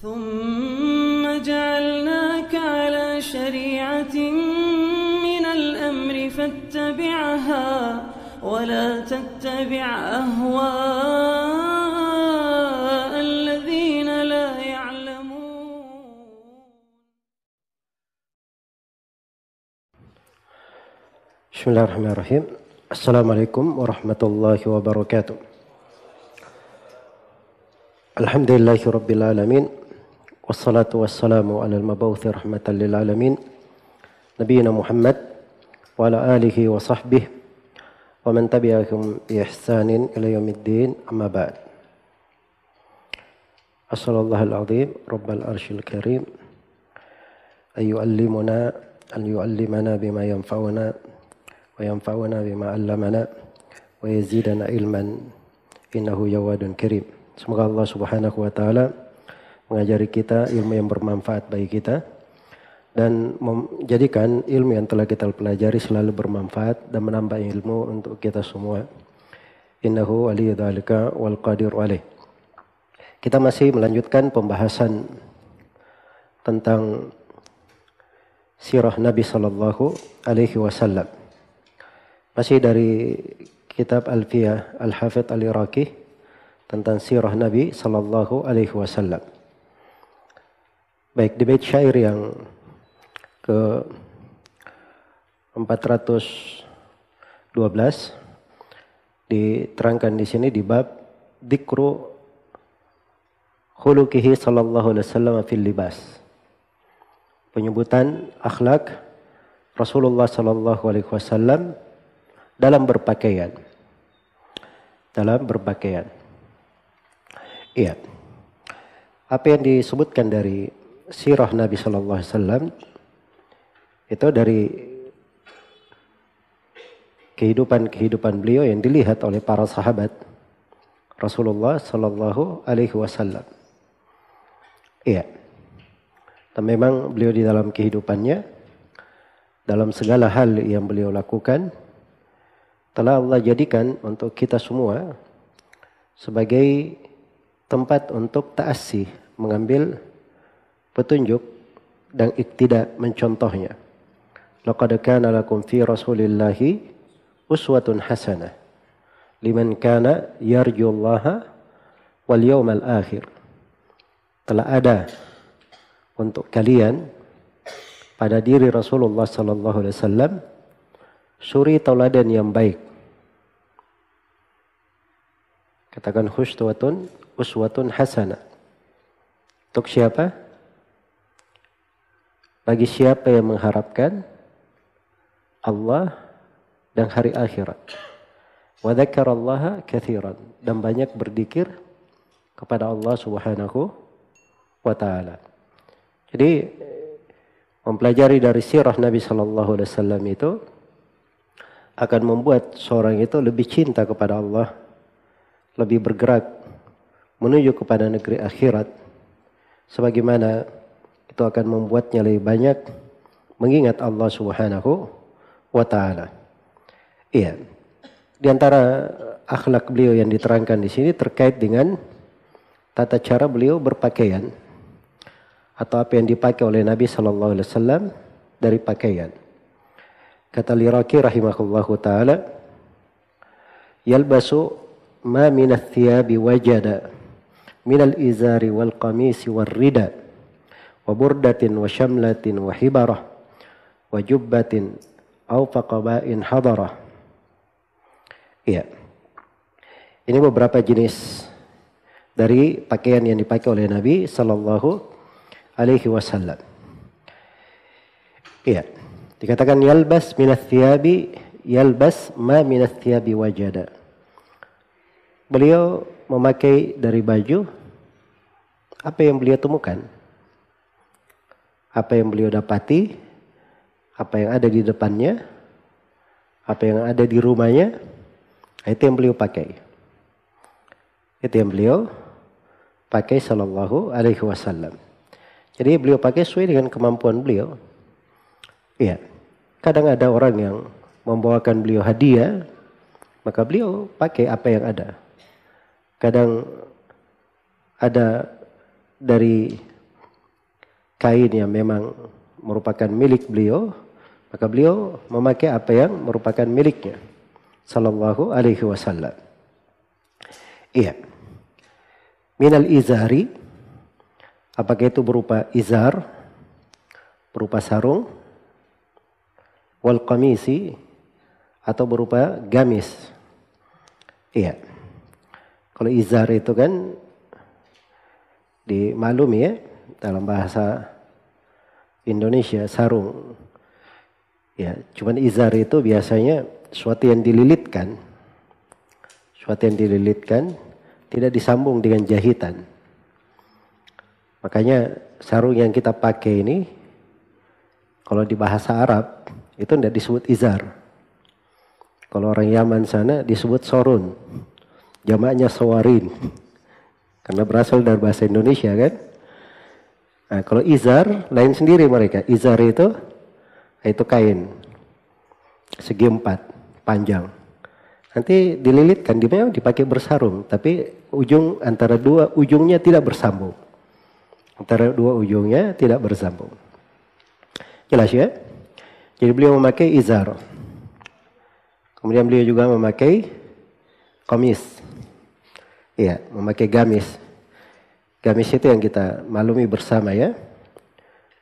ثم جعلناك على شريعة من الأمر فاتبعها ولا تتبع أهواء الذين لا يعلمون. بسم الله الرحمن الرحيم. السلام عليكم ورحمة الله وبركاته. الحمد لله رب العالمين والصلاة والسلام على المبعوث رحمة للعالمين نبينا محمد وعلى آله وصحبه ومن تبعهم بإحسان إلى يوم الدين أما بعد. أسأل الله العظيم رب العرش الكريم أن يعلمنا بما ينفعنا وينفعنا بما علمنا ويزيدنا علما إنه جواد كريم. Semoga Allah Subhanahu wa taala mengajari kita ilmu yang bermanfaat bagi kita dan menjadikan ilmu yang telah kita pelajari selalu bermanfaat dan menambah ilmu untuk kita semua. Innahu waliyyu dzalika wal qadiru alaih. Kita masih melanjutkan pembahasan tentang sirah Nabi sallallahu alaihi wasallam. Masih dari kitab Alfiyah Al-Hafidh Al-Iraqi tentang sirah Nabi sallallahu alaihi wasallam. Baik, di bait syair yang ke 412 diterangkan di sini di bab dzikru khuluqihi sallallahu alaihi wasallam fil libas. Penyebutan akhlak Rasulullah sallallahu alaihi wasallam dalam berpakaian. Dalam berpakaian. Iya. Apa yang disebutkan dari sirah Nabi sallallahu alaihi wasallam itu dari kehidupan beliau yang dilihat oleh para sahabat Rasulullah sallallahu alaihi wasallam. Iya. Dan memang beliau di dalam kehidupannya, dalam segala hal yang beliau lakukan, telah Allah jadikan untuk kita semua sebagai tempat untuk ta'assi, mengambil petunjuk dan iktidak mencontohnya. Laqad kana lakum fi Rasulillahi uswatun hasanah liman kana yarjullaha wal yawmal akhir. Telah ada untuk kalian pada diri Rasulullah sallallahu alaihi wasallam suri tauladan yang baik. Katakan uswatun hasanah. Untuk siapa? Bagi siapa yang mengharapkan Allah dan hari akhirat. Wa dzakarallaha katsiran, dan banyak berzikir kepada Allah Subhanahu wa taala. Jadi mempelajari dari sirah Nabi sallallahu alaihi wasallam itu akan membuat seorang itu lebih cinta kepada Allah, lebih bergerak menuju kepada negeri akhirat, sebagaimana itu akan membuatnya lebih banyak mengingat Allah Subhanahu wa taala. Iya. Di antara akhlak beliau yang diterangkan di sini terkait dengan tata cara beliau berpakaian atau apa yang dipakai oleh Nabi sallallahu alaihi wasallam dari pakaian. Kata Al-Iraqi rahimahullahu taala, yalbasu ma min ath-thiyabi wajada min al-izari wal qamisi wal rida wa burdatin wa syamlatin wa hibarah wa jubbatin aw faqaba'in hadarah. Iya. Ini beberapa jenis dari pakaian yang dipakai oleh Nabi sallallahu alaihi wasallam. Iya. Dikatakan yalbas minats thiyabi, yalbas ma minats thiyabi wajada. Beliau memakai dari baju apa yang beliau temukan, apa yang beliau dapati, apa yang ada di depannya, apa yang ada di rumahnya, itu yang beliau pakai. Itu yang beliau pakai sallallahu alaihi wasallam. Jadi beliau pakai sesuai dengan kemampuan beliau. Iya. Kadang ada orang yang membawakan beliau hadiah, maka beliau pakai apa yang ada. Kadang ada dari kain yang memang merupakan milik beliau, maka beliau memakai apa yang merupakan miliknya sallallahu alaihi wasallam. Iya. Minal izari, apakah itu berupa izar, berupa sarung, wal qamisi, atau berupa gamis. Iya. Kalau izar itu kan dimaklumi ya, dalam bahasa Indonesia sarung. Ya, cuman izar itu biasanya sesuatu yang dililitkan. Sesuatu yang dililitkan tidak disambung dengan jahitan. Makanya sarung yang kita pakai ini kalau di bahasa Arab itu tidak disebut izar. Kalau orang Yaman sana disebut sorun. Jamaknya sawarin. Karena berasal dari bahasa Indonesia kan. Nah, kalau izar lain sendiri mereka. Izar itu kain segi 4 panjang. Nanti dililitkan, dia dipakai bersarung, tapi antara dua ujungnya tidak bersambung. Antara dua ujungnya tidak bersambung. Jelas ya? Jadi beliau memakai izar. Kemudian beliau juga memakai qamis. Iya, memakai gamis. Gamis itu yang kita maklumi bersama ya.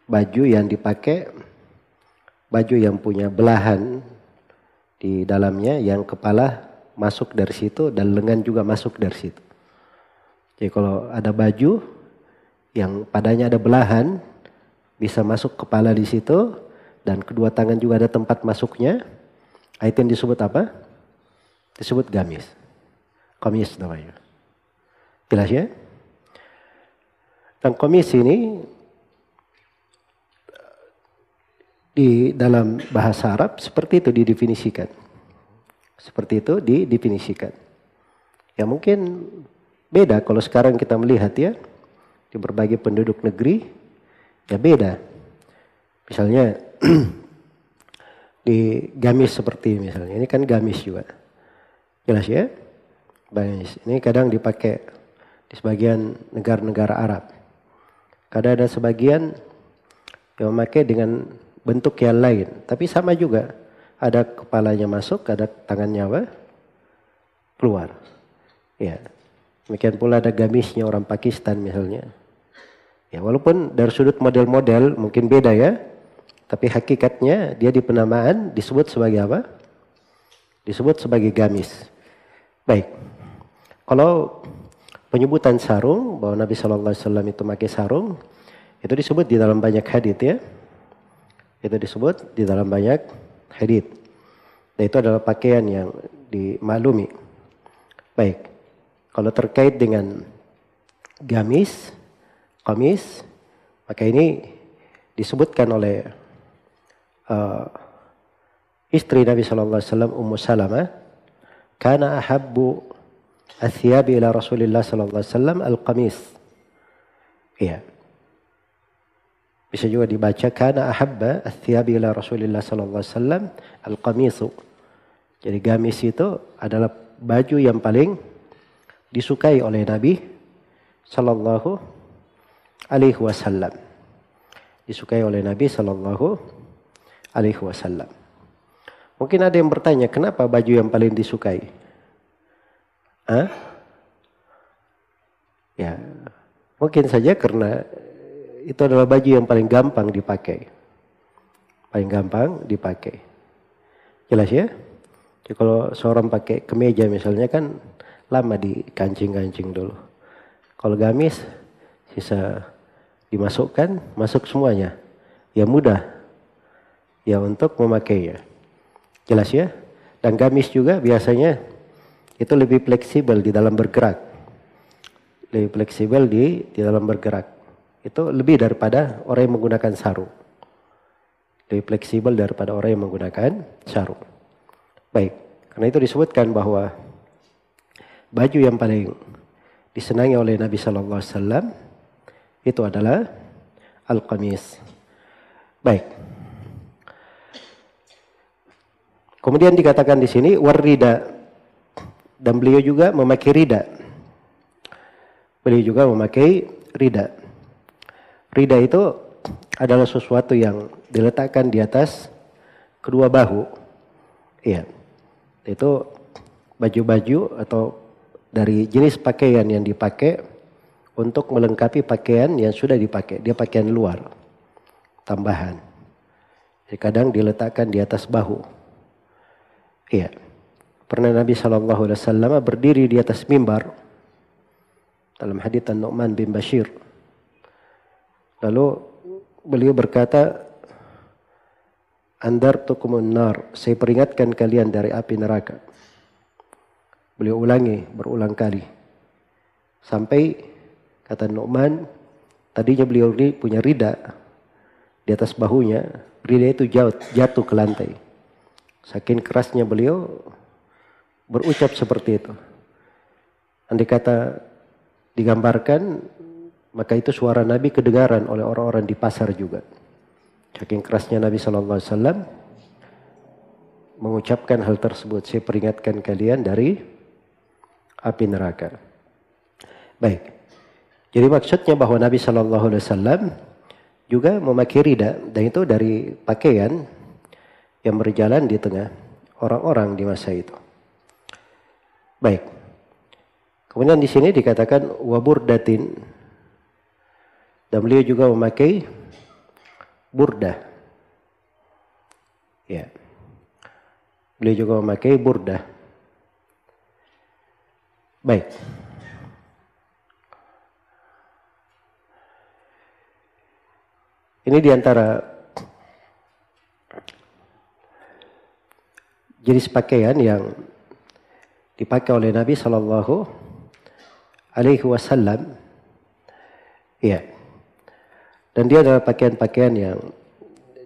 Baju yang dipakai, baju yang punya belahan di dalamnya, yang kepala masuk dari situ dan lengan juga masuk dari situ. Jadi kalau ada baju yang padanya ada belahan, bisa masuk kepala di situ dan kedua tangan juga ada tempat masuknya, itu yang disebut apa? Disebut gamis. Qamis namanya. Jelas ya? Dan qamis ini di dalam bahasa Arab seperti itu didefinisikan. Seperti itu didefinisikan. Ya mungkin beda kalau sekarang kita melihat ya di berbagai penduduk negeri ya beda. Misalnya di gamis seperti misalnya ini kan gamis juga. Jelas ya? Gamis. Ini kadang dipakai di sebagian negara-negara Arab. Kadang ada sebagian yang memakai dengan bentuk yang lain, tapi sama juga. Ada kepalanya masuk, ada tangannya apa? Keluar. Ya. Demikian pula ada gamisnya orang Pakistan misalnya. Ya, walaupun dari sudut model-model mungkin beda ya, tapi hakikatnya dia di penamaan disebut sebagai apa? Disebut sebagai gamis. Baik. Kalau penyebutan sarung, bahwa Nabi SAW itu pakai sarung, itu disebut di dalam banyak hadits ya. Itu disebut di dalam banyak hadits. Dan itu adalah pakaian yang dimaklumi. Baik. Kalau terkait dengan gamis, qamis, maka ini disebutkan oleh istri Nabi SAW, Ummu Salamah, kana ahabbu athiyabi ila Rasulillah SAW al-qamis. Iya. Bisa juga dibaca kana ahabba athiyabi ila Rasulillah SAW al-qamisu. Jadi gamis itu adalah baju yang paling disukai oleh Nabi sallallahu alaihi wasallam. Disukai oleh Nabi sallallahu alaihi wasallam. Mungkin ada yang bertanya, kenapa baju yang paling disukai? Ya, mungkin saja karena itu adalah baju yang paling gampang dipakai. Paling gampang dipakai. Jelas ya? Jadi kalau seorang pakai kemeja misalnya kan lama dikancing-kancing dulu. Kalau gamis bisa dimasukkan, masuk semuanya. Ya mudah ya untuk memakainya. Jelas ya? Dan gamis juga biasanya itu lebih fleksibel di dalam bergerak. Lebih fleksibel di dalam bergerak. Itu lebih daripada orang yang menggunakan sarung. Lebih fleksibel daripada orang yang menggunakan sarung. Baik, karena itu disebutkan bahwa baju yang paling disenangi oleh Nabi Sallallahu Alaihi Wasallam itu adalah al-qamis. Baik. Kemudian dikatakan di sini warrida, dan beliau juga memakai rida. Beliau juga memakai rida. Rida itu adalah sesuatu yang diletakkan di atas kedua bahu. Iya. Itu baju-baju atau dari jenis pakaian yang dipakai untuk melengkapi pakaian yang sudah dipakai. Dia pakaian luar, tambahan. Jadi kadang diletakkan di atas bahu. Iya. Pernah Nabi SAW berdiri di atas mimbar dalam hadits An-Nu'man bin Bashir. Lalu beliau berkata, "Andartukumun nar, saya peringatkan kalian dari api neraka." Beliau ulangi berulang kali. Sampai kata Nu'man, tadinya beliau punya rida di atas bahunya, rida itu jatuh ke lantai. Saking kerasnya beliau berucap seperti itu. Andai kata digambarkan, maka itu suara Nabi kedengaran oleh orang-orang di pasar juga. Saking kerasnya Nabi SAW mengucapkan hal tersebut. Saya peringatkan kalian dari api neraka. Baik. Jadi maksudnya bahwa Nabi SAW juga memakai rida. Dan itu dari pakaian yang berjalan di tengah orang-orang di masa itu. Baik. Kemudian di sini dikatakan waburdatin. Dan beliau juga memakai burdah. Ya. Beliau juga memakai burdah. Baik. Ini diantara jenis pakaian yang dipakai oleh Nabi Sallallahu Alaihi Wasallam. Ya. Dan dia adalah pakaian-pakaian yang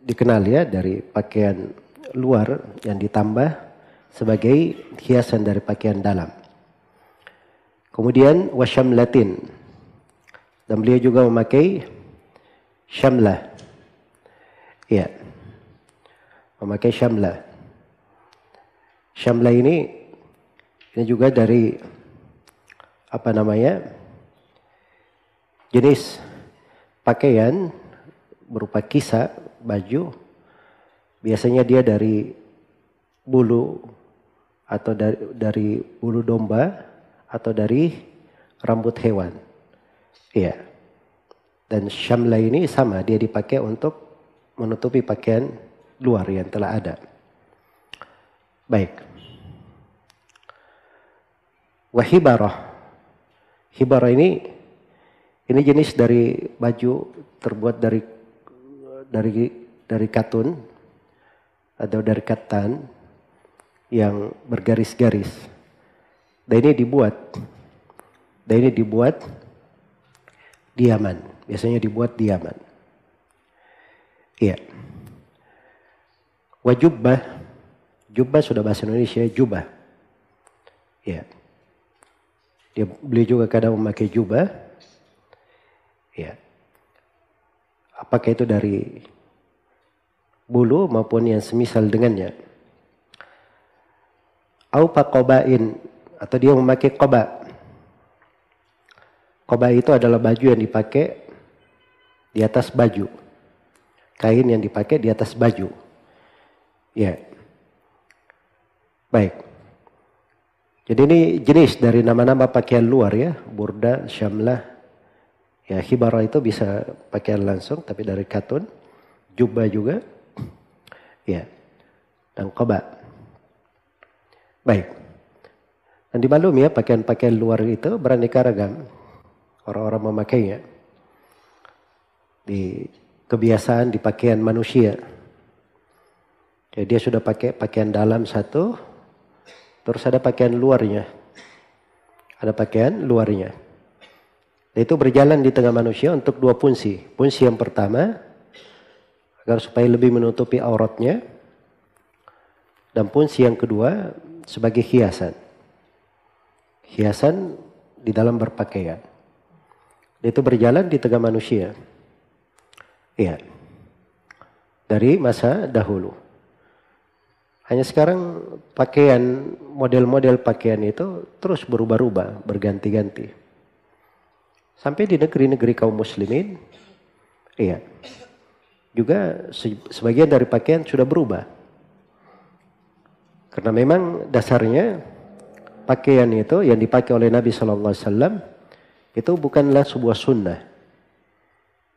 dikenal ya dari pakaian luar yang ditambah sebagai hiasan dari pakaian dalam. Kemudian wasyamlatin. Dan beliau juga memakai syamlah. Ya. Memakai syamlah. Syamlah ini juga dari apa namanya? Jenis pakaian berupa kisah, baju. Biasanya dia dari bulu atau dari bulu domba atau dari rambut hewan. Iya. Dan syamla ini sama, dia dipakai untuk menutupi pakaian luar yang telah ada. Baik. Wahibarah. Hibarah ini jenis dari baju terbuat dari katun atau dari katan yang bergaris-garis. Dan ini dibuat di Yaman. Biasanya dibuat di Yaman. Iya. Wajubbah. Jubbah sudah bahasa Indonesia, jubah. Iya. Beliau juga kadang memakai jubah. Ya. Apakah itu dari bulu maupun yang semisal dengannya. Au faqobain, atau dia memakai qoba. Qoba itu adalah baju yang dipakai di atas baju. Kain yang dipakai di atas baju. Ya. Baik. Jadi ini jenis dari nama-nama pakaian luar ya. Burda, syamlah. Ya, hibarah itu bisa pakaian langsung tapi dari katun. Jubah juga. Ya. Dan qoba. Baik. Dan dimaklumi ya pakaian-pakaian luar itu beraneka ragam. Orang-orang memakainya. Di kebiasaan di pakaian manusia. Jadi dia sudah pakai pakaian dalam satu. Terus ada pakaian luarnya. Ada pakaian luarnya. Dan itu berjalan di tengah manusia untuk dua fungsi. Fungsi yang pertama, agar supaya lebih menutupi auratnya. Dan fungsi yang kedua, sebagai hiasan. Hiasan di dalam berpakaian. Dan itu berjalan di tengah manusia. Iya. Dari masa dahulu. Hanya sekarang pakaian, model-model pakaian itu terus berubah-ubah, berganti-ganti. Sampai di negeri-negeri kaum muslimin, Iya. Juga sebagian dari pakaian sudah berubah. Karena memang dasarnya pakaian itu yang dipakai oleh Nabi Sallallahu Alaihi Wasallam itu bukanlah sebuah sunnah.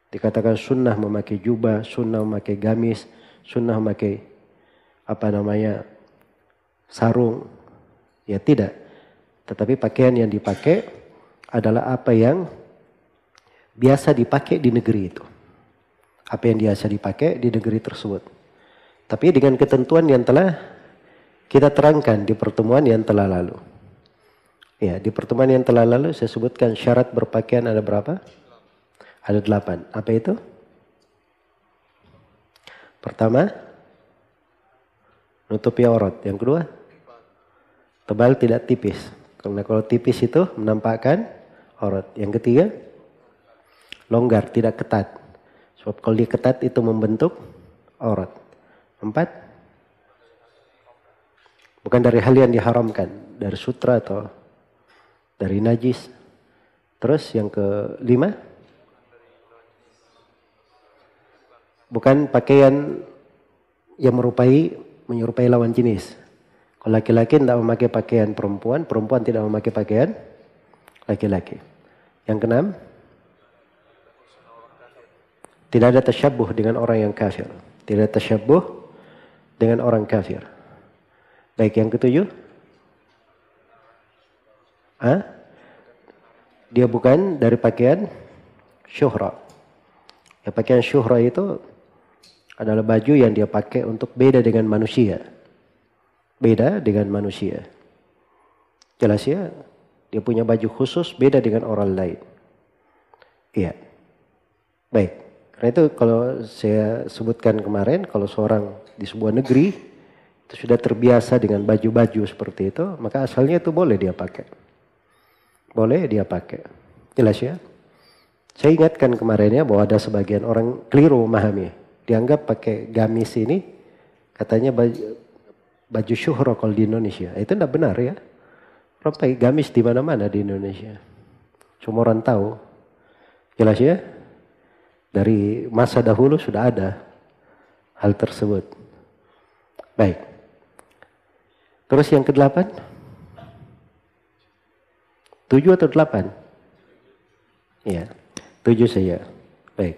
Dikatakan sunnah memakai jubah, sunnah memakai gamis, sunnah memakai sarung. Ya tidak. Tetapi pakaian yang dipakai adalah apa yang biasa dipakai di negeri itu. Apa yang biasa dipakai di negeri tersebut. Tapi dengan ketentuan yang telah kita terangkan di pertemuan yang telah lalu. Ya, di pertemuan yang telah lalu saya sebutkan syarat berpakaian ada berapa? Ada 8. Apa itu? Pertama, nutupi aurat. Yang kedua, tebal tidak tipis. Karena kalau tipis itu menampakkan aurat. Yang ketiga, longgar, tidak ketat. Sebab kalau dia ketat itu membentuk aurat. 4, bukan dari hal yang diharamkan. Dari sutra atau dari najis. Terus yang ke-5, bukan pakaian yang menyerupai lawan jenis. Kalau laki-laki tidak memakai pakaian perempuan, perempuan tidak memakai pakaian laki-laki. Yang ke-6, tidak ada tasyabuh dengan orang yang kafir. Tidak ada tasyabuh dengan orang kafir. Baik, yang ke-7. Dia bukan dari pakaian syuhra. Ya, pakaian syuhra itu adalah baju yang dia pakai untuk beda dengan manusia. Beda dengan manusia. Jelas ya? Dia punya baju khusus beda dengan orang lain. Iya. Baik. Karena itu kalau saya sebutkan kemarin, kalau seorang di sebuah negeri itu sudah terbiasa dengan baju-baju seperti itu, maka asalnya itu boleh dia pakai. Boleh dia pakai. Jelas ya? Saya ingatkan kemarin ya bahwa ada sebagian orang keliru memahami. Dianggap pakai gamis ini katanya baju syuhra kalau di Indonesia. Itu tidak benar ya. Orang pakai gamis di mana-mana di Indonesia. Semua orang tahu. Jelas ya? Dari masa dahulu sudah ada hal tersebut. Baik. Terus yang ke-8? 7 atau 8? Iya, 7 saja. Baik.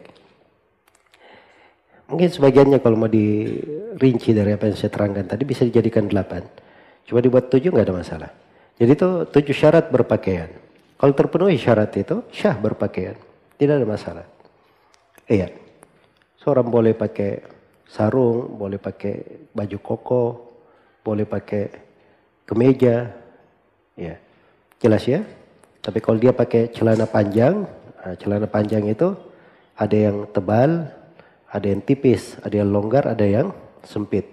Mungkin sebagiannya kalau mau dirinci dari apa yang saya terangkan tadi bisa dijadikan 8. Cuma dibuat 7 nggak ada masalah. Jadi itu 7 syarat berpakaian. Kalau terpenuhi syarat itu, syah berpakaian. Tidak ada masalah. Iya. Seorang boleh pakai sarung, boleh pakai baju koko, boleh pakai kemeja. Ya. Jelas ya? Tapi kalau dia pakai celana panjang itu ada yang tebal, ada yang tipis, ada yang longgar, ada yang sempit.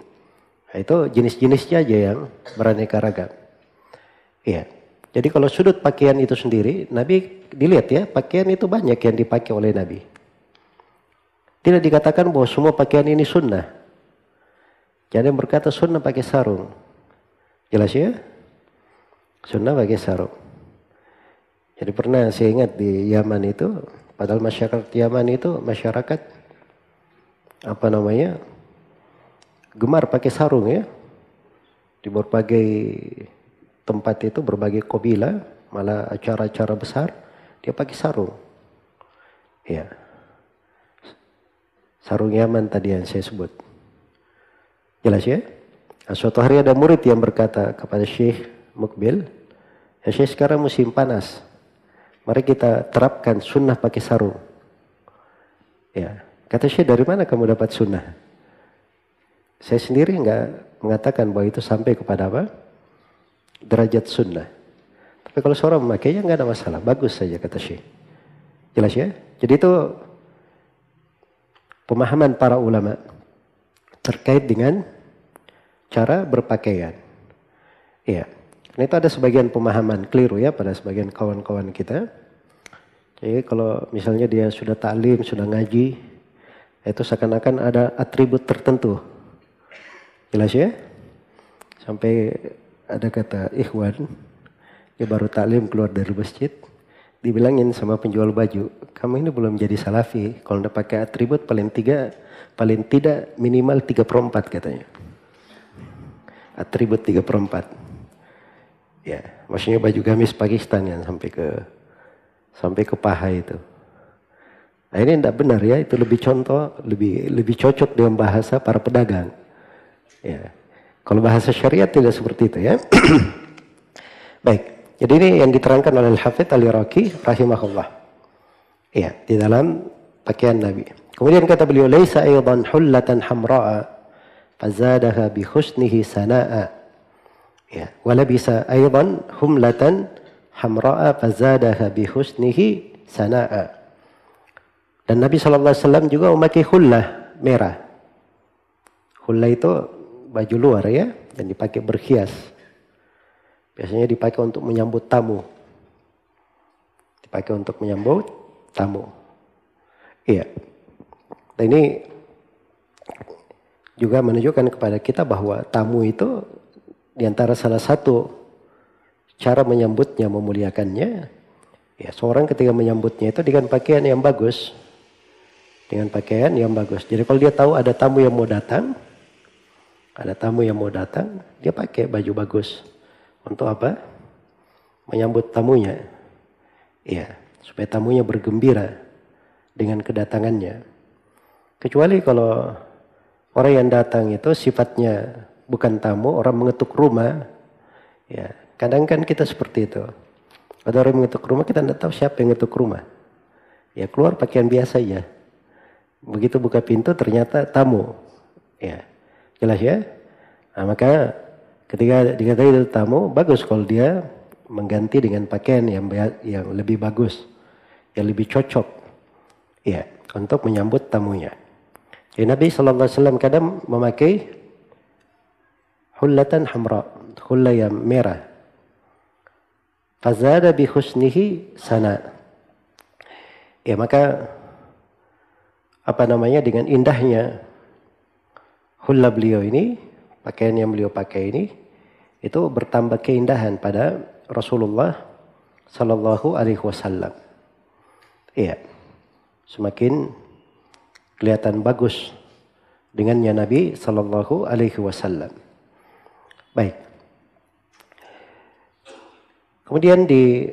Nah, itu jenis-jenisnya aja yang beraneka ragam. Iya. Jadi kalau sudut pakaian itu sendiri, Nabi dilihat ya, pakaian itu banyak yang dipakai oleh Nabi. Tidak dikatakan bahwa semua pakaian ini sunnah. Jadi yang berkata sunnah pakai sarung. Jelas ya? Sunnah pakai sarung. Jadi pernah saya ingat di Yaman itu, padahal masyarakat Yaman itu masyarakat gemar pakai sarung ya. Di berbagai tempat itu, berbagai kabilah, malah acara-acara besar, dia pakai sarung. Ya. Sarung Yaman tadi yang saya sebut. Jelas ya? Nah, suatu hari ada murid yang berkata kepada Syekh Mukbil, ya Syekh sekarang musim panas. Mari kita terapkan sunnah pakai sarung. Ya, kata Syekh, dari mana kamu dapat sunnah? Saya sendiri enggak mengatakan bahwa itu sampai kepada apa? Derajat sunnah. Tapi kalau seorang memakainya enggak ada masalah. Bagus saja kata Syekh. Jelas ya? Jadi itu pemahaman para ulama terkait dengan cara berpakaian. Iya. Ini itu ada sebagian pemahaman keliru ya pada sebagian kawan-kawan kita. Jadi kalau misalnya dia sudah taklim, sudah ngaji, itu seakan-akan ada atribut tertentu. Jelas ya? Sampai ada kata ikhwan, dia baru taklim keluar dari masjid, dibilangin sama penjual baju, kamu ini belum jadi salafi. Kalau udah pakai atribut paling tidak minimal 3/4 katanya. Atribut 3/4. Ya, maksudnya baju gamis Pakistan yang sampai ke paha itu. Nah, ini tidak benar ya, itu lebih contoh, lebih cocok dengan bahasa para pedagang. Ya. Kalau bahasa syariat tidak seperti itu ya. Baik, jadi ini yang diterangkan oleh Al-Hafidz Al-Iraqi rahimahullah. Ya, di dalam pakaian Nabi. Kemudian kata beliau, "Laisa aidan hullatan hamra'a fazadaha bi husnihi sana'a." Ya, wala bisa aidan humlatan hamra'a fazadaha bi husnihi sana'a. Dan Nabi SAW juga memakai hullah merah. Hullah itu baju luar ya, dan dipakai berhias. Biasanya dipakai untuk menyambut tamu. Dipakai untuk menyambut tamu. Iya. Dan ini juga menunjukkan kepada kita bahwa tamu itu diantara salah satu cara menyambutnya, memuliakannya. Ya, seorang ketika menyambutnya itu dengan pakaian yang bagus. Dengan pakaian yang bagus. Jadi kalau dia tahu ada tamu yang mau datang, dia pakai baju bagus. Untuk apa? Menyambut tamunya. Iya, supaya tamunya bergembira dengan kedatangannya. Kecuali kalau orang yang datang itu sifatnya bukan tamu, orang mengetuk rumah. Ya, kadang kan kita seperti itu. Ada orang mengetuk rumah, kita tidak tahu siapa yang mengetuk rumah. Ya, keluar pakaian biasa aja. Begitu buka pintu ternyata tamu. Ya, jelas ya. Nah, maka ketika dikatakan itu tamu, bagus kalau dia mengganti dengan pakaian yang lebih bagus, yang lebih cocok, ya, untuk menyambut tamunya. Jadi Nabi SAW kadang memakai hullatan hamra, hulla yang merah. Fazada bi husnihi sana. Ya, maka dengan indahnya hulla beliau ini, pakaian yang beliau pakai ini, itu bertambah keindahan pada Rasulullah Sallallahu Alaihi Wasallam. Iya, semakin kelihatan bagus dengannya Nabi Sallallahu Alaihi Wasallam. Baik. Kemudian di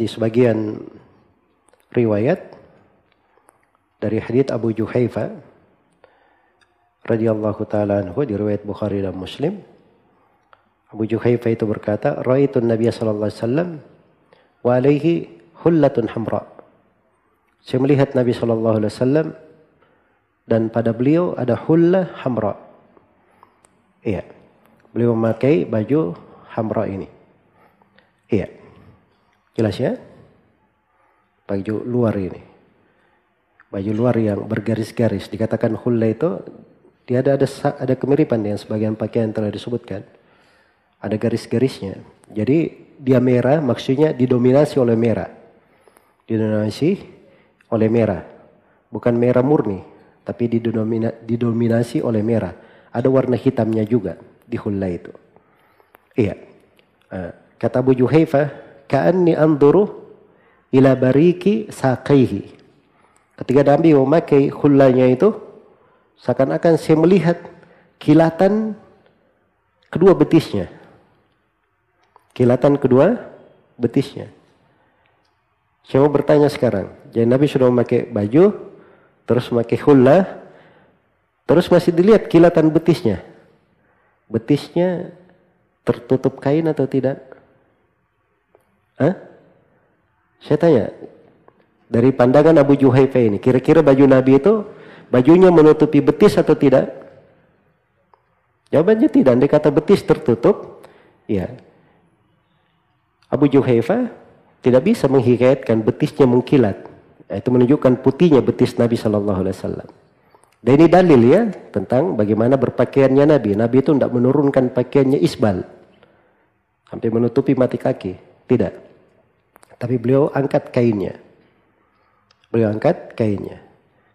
sebagian riwayat dari hadits Abu Juhaifa radhiyallahu taala anhu di riwayat Bukhari dan Muslim, Abu Juhaifa itu berkata, "Ra'aitu Nabiy sallallahu alaihi wasallam wa alaihi hullatun hamra." Saya melihat Nabi sallallahu alaihi wasallam dan pada beliau ada hullah hamra. Iya. Beliau memakai baju hamra ini. Iya. Jelas ya? Baju luar ini. Baju luar yang bergaris-garis. Dikatakan hulla itu dia ada kemiripan dengan sebagian pakaian yang telah disebutkan. Ada garis-garisnya. Jadi dia merah, maksudnya didominasi oleh merah. Didominasi oleh merah. Bukan merah murni, tapi didominasi oleh merah. Ada warna hitamnya juga di hulla itu. Iya. Kata Abu Juhaifa, "Ka'anni anduru ila bariki saqaihi." Ketika Nabi memakai hullanya itu, seakan-akan saya melihat kilatan kedua betisnya. Kilatan kedua betisnya. Saya mau bertanya sekarang. Jadi Nabi sudah memakai baju, terus memakai hullah, terus masih dilihat kilatan betisnya. Betisnya tertutup kain atau tidak? Saya tanya, dari pandangan Abu Juhaifa ini, kira-kira baju Nabi itu bajunya menutupi betis atau tidak? Jawabannya tidak. Dia kata betis tertutup. Ya. Abu Juhaifa tidak bisa menghikayatkan betisnya mengkilat. Itu menunjukkan putihnya betis Nabi Sallallahu Alaihi Wasallam. Dan ini dalil ya tentang bagaimana berpakaiannya Nabi. Nabi itu tidak menurunkan pakaiannya isbal sampai menutupi mata kaki. Tidak. Tapi beliau angkat kainnya.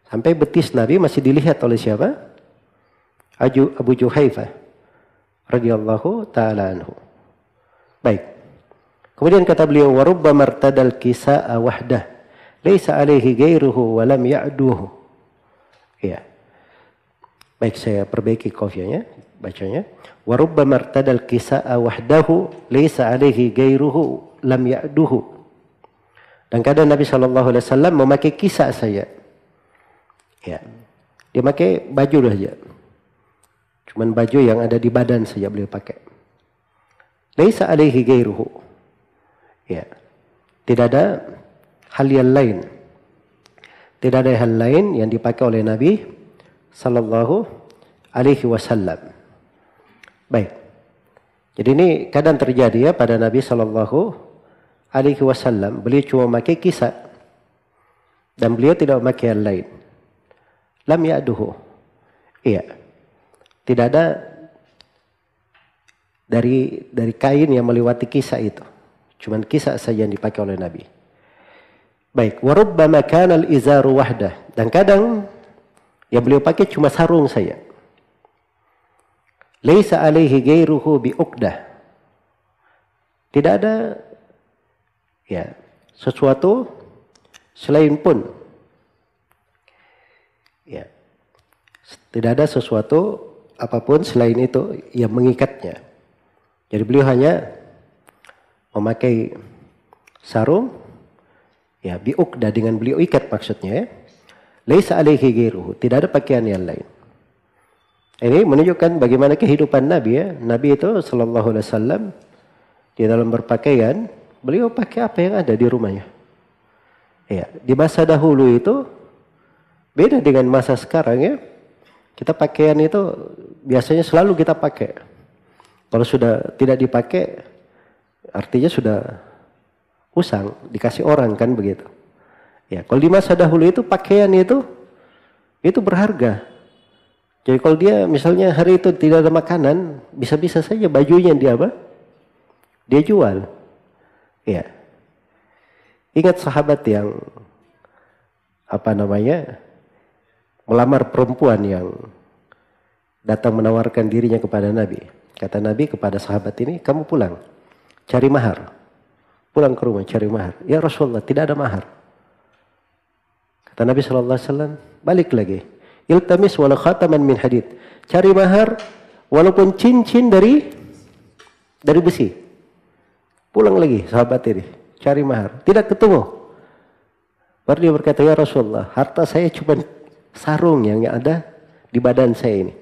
Sampai betis Nabi masih dilihat oleh siapa? Abu Juhaifa radhiyallahu taala anhu. Baik. Kemudian kata beliau, wa rubba martadal kisa'a wahdah laisa alaihi ghairuhu wa lam ya'duhu. Ya. Baik, saya perbaiki qafiyahnya, bacanya. Wa rubba martadal kisa'a wahdahu laisa alaihi ghairuhu lam ya'duhu. Dan kadang Nabi SAW memakai kisah saja. Ya. Dia pakai baju saja. Cuman baju yang ada di badan saja beliau pakai. Laisa alaihi ghairuhu. Ya. Tidak ada hal yang lain. Tidak ada hal lain yang dipakai oleh Nabi sallallahu alaihi wasallam. Baik. Jadi ini kadang terjadi ya pada Nabi sallallahu alaihi wasallam, beliau cuma memakai kisah dan beliau tidak memakai yang lain. Lam ya'duhu. Iya. Tidak ada dari kain yang melewati kisah itu. Cuman kisah saja yang dipakai oleh Nabi. Baik, wa rubbama kana al-izaru wahdah. Dan kadang yang beliau pakai cuma sarung saja. Laisa alaihi ghairuhu bi uqdah. Tidak ada ya sesuatu selain pun. Ya. Tidak ada sesuatu apapun selain itu yang mengikatnya. Jadi beliau hanya memakai sarung ya biuqdah, dengan beliau ikat maksudnya. Laisa alaihi ghairuhu, tidak ada pakaian yang lain. Ini menunjukkan bagaimana kehidupan Nabi ya. Nabi itu sallallahu alaihi wasallam di dalam berpakaian, beliau pakai apa yang ada di rumahnya. Ya, di masa dahulu itu beda dengan masa sekarang ya. Kita pakaian itu biasanya selalu kita pakai. Kalau sudah tidak dipakai, artinya sudah usang, dikasih orang kan begitu. Ya, kalau di masa dahulu itu pakaian itu berharga. Jadi kalau dia misalnya hari itu tidak ada makanan, bisa-bisa saja bajunya dia apa? Dia jual. Ya. Ingat sahabat yang melamar perempuan yang datang menawarkan dirinya kepada Nabi. Kata Nabi kepada sahabat ini, kamu pulang, cari mahar. Pulang ke rumah, cari mahar. Ya Rasulullah, tidak ada mahar. Kata Nabi SAW, balik lagi. Iltamis walau khataman min hadid. Cari mahar, walaupun cincin dari besi. Pulang lagi sahabat ini, cari mahar. Tidak ketemu. Baru dia berkata, ya Rasulullah, harta saya cuma sarung yang ada di badan saya ini.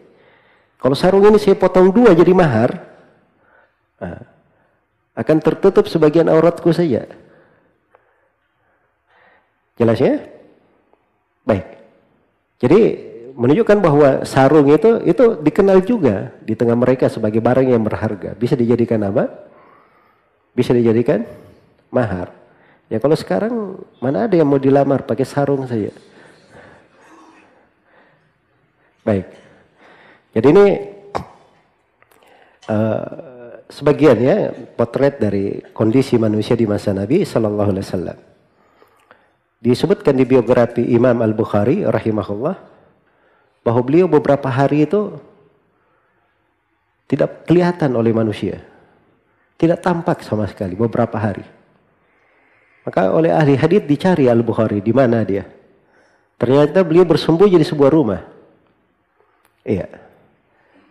Kalau sarung ini saya potong dua jadi mahar, akan tertutup sebagian auratku saja. Jelas ya? Baik. Jadi menunjukkan bahwa sarung itu dikenal juga di tengah mereka sebagai barang yang berharga. Bisa dijadikan apa? Bisa dijadikan mahar. Ya kalau sekarang mana ada yang mau dilamar pakai sarung saja. Baik. Jadi ini sebagian ya potret dari kondisi manusia di masa Nabi sallallahu alaihi wasallam. Disebutkan di biografi Imam Al-Bukhari rahimahullah bahwa beliau beberapa hari itu tidak kelihatan oleh manusia. Tidak tampak sama sekali beberapa hari. Maka oleh ahli hadits dicari Al-Bukhari, di mana dia? Ternyata beliau bersembunyi di sebuah rumah. Iya.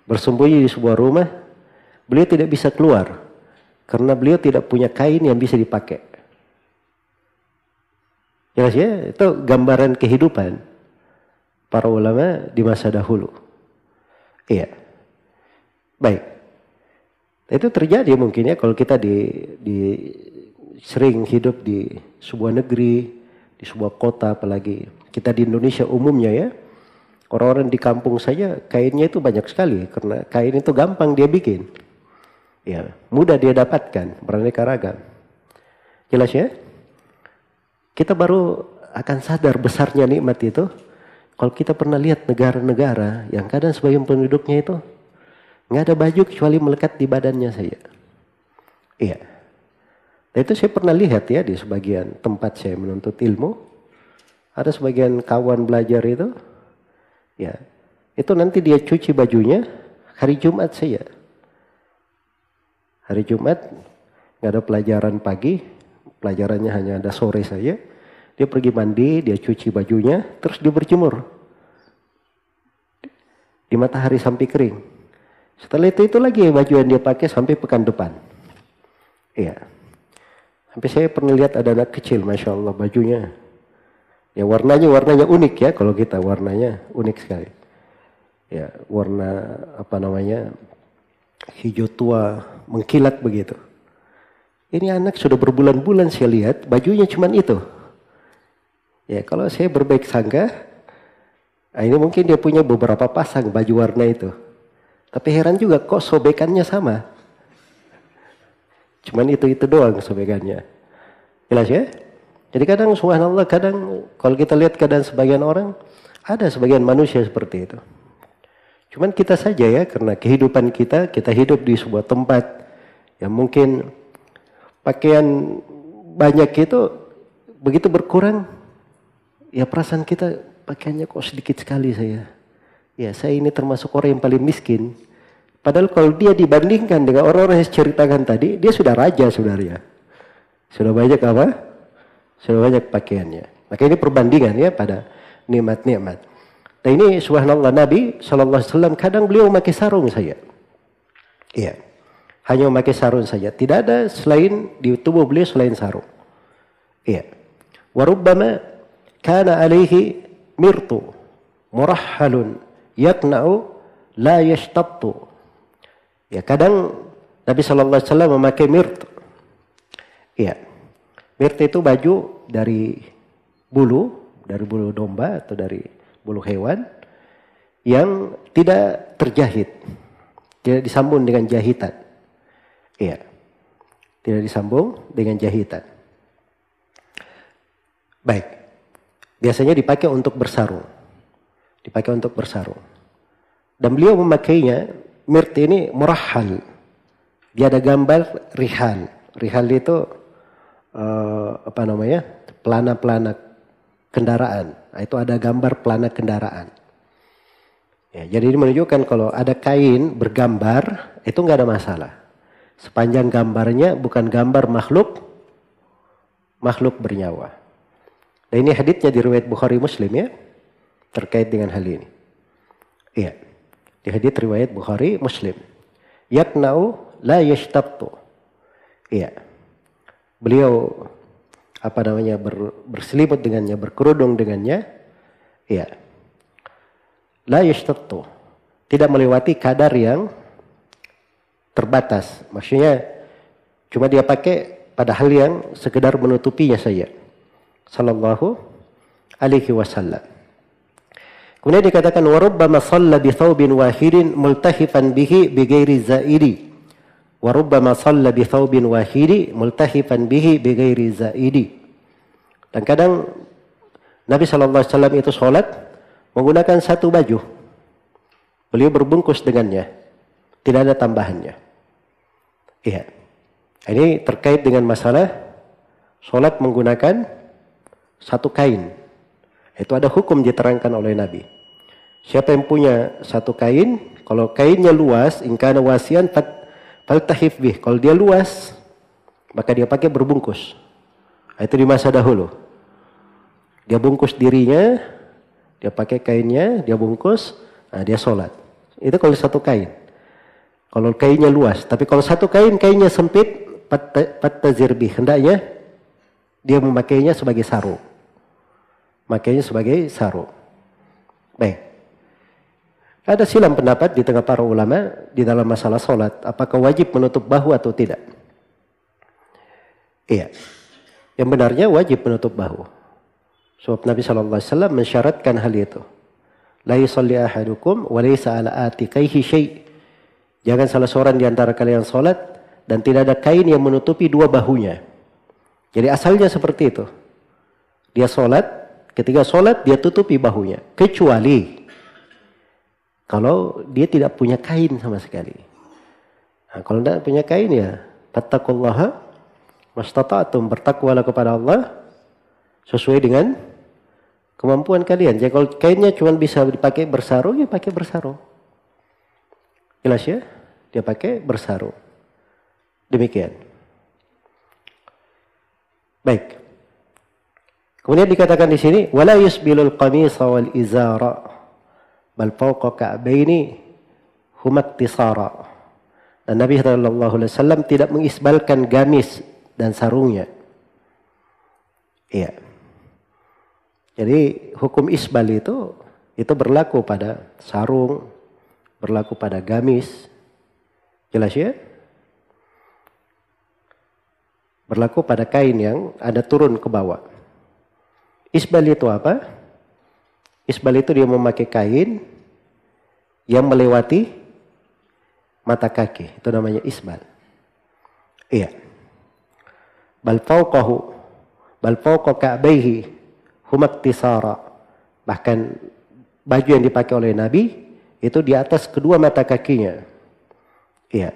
Bersembunyi di sebuah rumah. Beliau tidak bisa keluar karena beliau tidak punya kain yang bisa dipakai. Jelas ya, itu gambaran kehidupan para ulama di masa dahulu. Iya. Baik. Itu terjadi mungkin ya kalau kita sering hidup di sebuah negeri, di sebuah kota, apalagi kita di Indonesia umumnya ya. Orang-orang di kampung saja kainnya itu banyak sekali karena kain itu gampang dia bikin. Ya, mudah dia dapatkan, beraneka ragam. Jelas ya? Kita baru akan sadar besarnya nikmat itu kalau kita pernah lihat negara-negara yang kadang sebagian penduduknya itu nggak ada baju kecuali melekat di badannya saja. Iya. Dan itu saya pernah lihat ya di sebagian tempat saya menuntut ilmu. Ada sebagian kawan belajar itu, ya, itu nanti dia cuci bajunya hari Jumat saja. Hari Jumat nggak ada pelajaran pagi, pelajarannya hanya ada sore saja. Dia pergi mandi, dia cuci bajunya, terus dia berjemur di matahari sampai kering. Setelah itu lagi baju yang dia pakai sampai pekan depan. Iya. Sampai saya pernah lihat ada anak kecil, Masya Allah bajunya. Ya warnanya unik ya, kalau kita warnanya unik sekali. Ya warna hijau tua mengkilat begitu. Ini anak sudah berbulan-bulan saya lihat bajunya cuman itu. Ya kalau saya berbaik sangka, ini mungkin dia punya beberapa pasang baju warna itu. Tapi heran juga kok sobekannya sama. Cuman itu doang sobekannya. Jelas ya? Jadi kadang subhanallah, kadang kalau kita lihat keadaan sebagian orang, ada sebagian manusia seperti itu. Cuman kita saja ya, karena kehidupan kita hidup di sebuah tempat yang mungkin pakaian banyak itu begitu berkurang, ya perasaan kita pakaiannya kok sedikit sekali saya. Ya saya ini termasuk orang yang paling miskin. Padahal kalau dia dibandingkan dengan orang-orang yang saya ceritakan tadi, dia sudah raja sebenarnya. Sudah banyak apa? Sudah banyak pakaiannya. Maka ini perbandingan ya pada nikmat-nikmat. Nah ini subhanallah Nabi SAW kadang beliau memakai sarung saja. Iya. Hanya memakai sarung saja. Tidak ada selain di tubuh beliau selain sarung. Iya. Warubbama kana alaihi mirtu murahhalun yaqna'u la yashtattu. Ya kadang Nabi SAW memakai mirt. Iya. Mirt itu baju dari bulu domba atau dari bulu hewan yang tidak terjahit. Tidak disambung dengan jahitan. Iya. Tidak disambung dengan jahitan. Baik. Biasanya dipakai untuk bersarung. Dan beliau memakainya, mirt ini murahhal. Dia ada gambar rihal. Rihal itu pelana-pelana kendaraan. Nah, itu ada gambar pelana kendaraan. Ya, jadi ini menunjukkan kalau ada kain bergambar itu nggak ada masalah. Sepanjang gambarnya bukan gambar makhluk bernyawa. Nah ini haditsnya di riwayat Bukhari Muslim ya, terkait dengan hal ini. Iya, di hadits riwayat Bukhari Muslim. Yaqna'u la yashtattu. Iya. Beliau berselimut dengannya, berkerudung dengannya. Iya. La yashtattu. Tidak melewati kadar yang terbatas. Maksudnya cuma dia pakai pada hal yang sekedar menutupinya saja. Sallallahu alaihi wasallam. Kemudian dikatakan warubbama shalla bi thawbin wahidin multahifan bihi bighairi zaidi. Warubbama shalla bi thawbin wahidi multahifan bihi bighairi zaidi. Dan kadang Nabi sallallahu alaihi wasallam itu salat menggunakan satu baju. Beliau berbungkus dengannya. Tidak ada tambahannya. Iya. Ini terkait dengan masalah salat menggunakan satu kain. Itu ada hukum diterangkan oleh Nabi. Siapa yang punya satu kain, kalau kainnya luas, in kana wasian faltahif bih. Kalau dia luas, maka dia pakai berbungkus. Itu di masa dahulu. Dia bungkus dirinya, dia pakai kainnya, dia bungkus, nah dia sholat. Itu kalau satu kain. Kalau kainnya luas. Tapi kalau satu kainnya sempit, fattazir bih. Hendaknya dia memakainya sebagai sarung. Makainya sebagai sarung. Baik. Ada silang pendapat di tengah para ulama di dalam masalah sholat. Apakah wajib menutup bahu atau tidak? Iya. Yang benarnya wajib menutup bahu. Sebab Nabi SAW mensyaratkan hal itu. La yusalli ahadukum wa laysa ala atiqaihi syai'. Jangan salah seorang di antara kalian sholat dan tidak ada kain yang menutupi dua bahunya. Jadi asalnya seperti itu. Dia sholat. Ketika sholat dia tutupi bahunya. Kecuali kalau dia tidak punya kain sama sekali. Nah, kalau tidak punya kain ya fattaqullaha mastata'tum, bertakwalah kepada Allah sesuai dengan kemampuan kalian. Jadi kalau kainnya cuma bisa dipakai bersarung, ya pakai bersarung. Jelas ya? Dia pakai bersarung. Demikian. Baik. Kemudian dikatakan di sini wala yusbilul qamisa wal izara bal fawqa ka'baini huma ittisara. Dan Nabi sallallahu alaihi wasallam tidak mengisbalkan gamis dan sarungnya. Iya. Jadi hukum isbal itu berlaku pada sarung, berlaku pada gamis. Jelas ya? Berlaku pada kain yang ada turun ke bawah. Isbal itu apa? Isbal itu dia memakai kain yang melewati mata kaki. Itu namanya isbal. Iya. Bal fawqa ka'baihi huma iktisara. Bahkan baju yang dipakai oleh Nabi itu di atas kedua mata kakinya. Iya.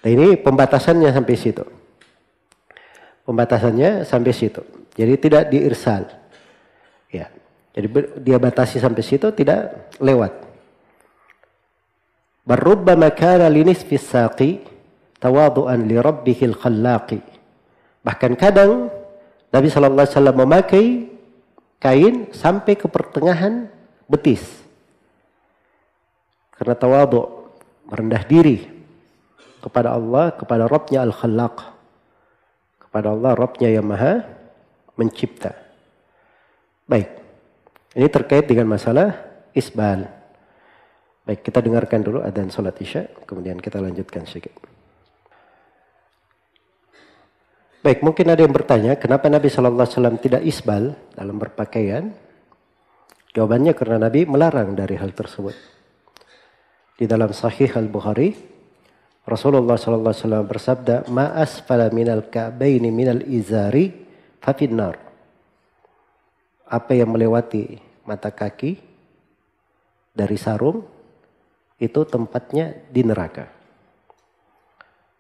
Nah, ini pembatasannya sampai situ. Pembatasannya sampai situ. Jadi tidak diirsal. Ya. Jadi dia batasi sampai situ, tidak lewat. Barubbama kana linisfis saqi tawadu'an li rabbihil khallaqi. Bahkan kadang Nabi sallallahu alaihi wasallam memakai kain sampai ke pertengahan betis. Karena tawadu', merendah diri kepada Allah, kepada Rabbnya Al-Khallaq. Kepada Allah, Rabbnya yang maha mencipta. Baik. Ini terkait dengan masalah isbal. Baik, kita dengarkan dulu adzan salat Isya, kemudian kita lanjutkan sedikit. Baik, mungkin ada yang bertanya, kenapa Nabi sallallahu alaihi wasallam tidak isbal dalam berpakaian? Jawabannya karena Nabi melarang dari hal tersebut. Di dalam Sahih Al-Bukhari, Rasulullah sallallahu alaihi wasallam bersabda, "Ma asfala minal ka'baini minal izari fa finnar." Apa yang melewati mata kaki dari sarung itu tempatnya di neraka.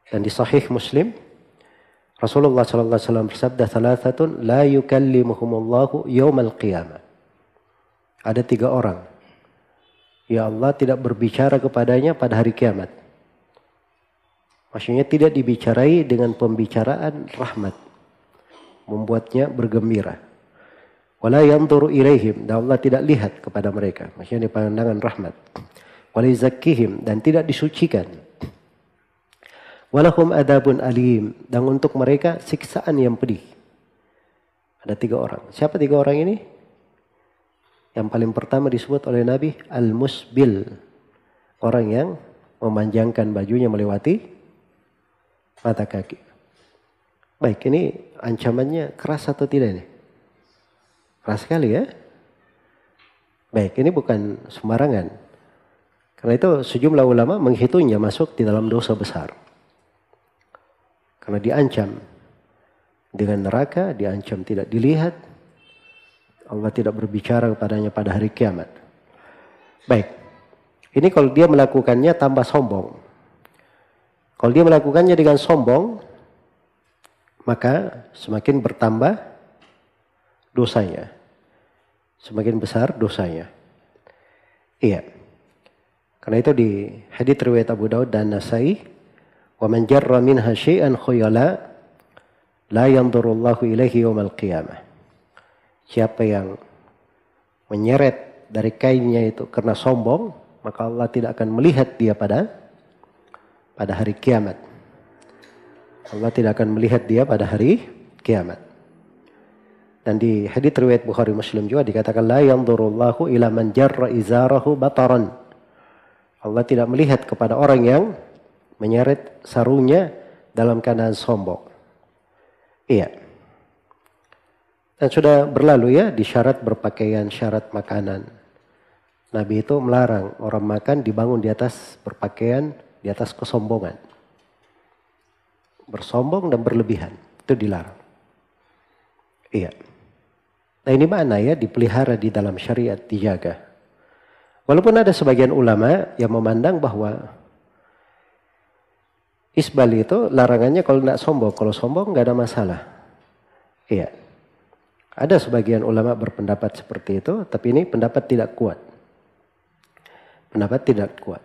Dan di Sahih Muslim, Rasulullah sallallahu alaihi wasallam bersabda, "Thalathatun la yukallimuhumullahu yaumal qiyamah." Ada 3 orang. Ya Allah tidak berbicara kepadanya pada hari kiamat. Maksudnya tidak dibicarai dengan pembicaraan rahmat. Membuatnya bergembira. Wala yanzuru ilaihim. Dan Allah tidak lihat kepada mereka. Maksudnya di pandangan rahmat. Wala yuzakkihim. Dan tidak disucikan. Walahum adabun alim. Dan untuk mereka siksaan yang pedih. Ada 3 orang. Siapa 3 orang ini? Yang paling pertama disebut oleh Nabi Al-Musbil. Orang yang memanjangkan bajunya melewati mata kaki. Baik, ini ancamannya keras atau tidak nih? Keras sekali ya. Baik, ini bukan sembarangan. Karena itu sejumlah ulama menghitungnya masuk di dalam dosa besar. Karena diancam dengan neraka, diancam tidak dilihat. Allah tidak berbicara kepadanya pada hari kiamat. Baik, ini kalau dia melakukannya tambah sombong. Kalau dia melakukannya dengan sombong, maka semakin bertambah dosanya. Semakin besar dosanya. Iya. Karena itu di hadits riwayat Abu Daud dan Nasai, "Wa man jarra minha syai'an khuyala la yanzurullahu ilaihi yaumal qiyamah." Siapa yang menyeret dari kainnya itu karena sombong, maka Allah tidak akan melihat dia pada hari kiamat. Allah tidak akan melihat dia pada hari kiamat. Dan di hadits riwayat Bukhari Muslim juga dikatakan la yanzurullahu ila man jarra izarahu bataran. Allah tidak melihat kepada orang yang menyeret sarungnya dalam keadaan sombong. Iya. Dan sudah berlalu ya di syarat berpakaian, syarat makanan. Nabi itu melarang orang makan dibangun di atas berpakaian, di atas kesombongan. Bersombong dan berlebihan. Itu dilarang. Iya. Nah ini mana ya dipelihara di dalam syariat, dijaga. Walaupun ada sebagian ulama yang memandang bahwa isbal itu larangannya kalau tidak sombong. Kalau sombong nggak ada masalah. Iya. Ada sebagian ulama berpendapat seperti itu. Tapi ini pendapat tidak kuat. Pendapat tidak kuat.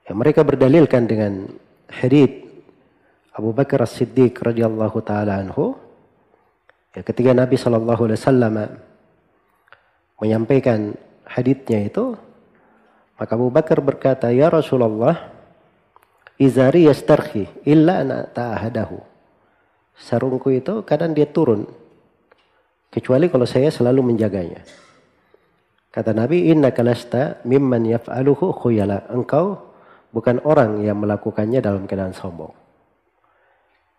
Ya, mereka berdalilkan dengan hadits Abu Bakar As-Siddiq radhiyallahu taala anhu, ya, ketika Nabi sallallahu alaihi wasallam menyampaikan haditsnya itu, maka Abu Bakar berkata, "Ya Rasulullah, izari yastarhi illa ana ta'ahadahu." Sarungku itu kadang dia turun, kecuali kalau saya selalu menjaganya. Kata Nabi, "Innaka lasta mimman yaf'aluhu khuyala." Engkau bukan orang yang melakukannya dalam keadaan sombong.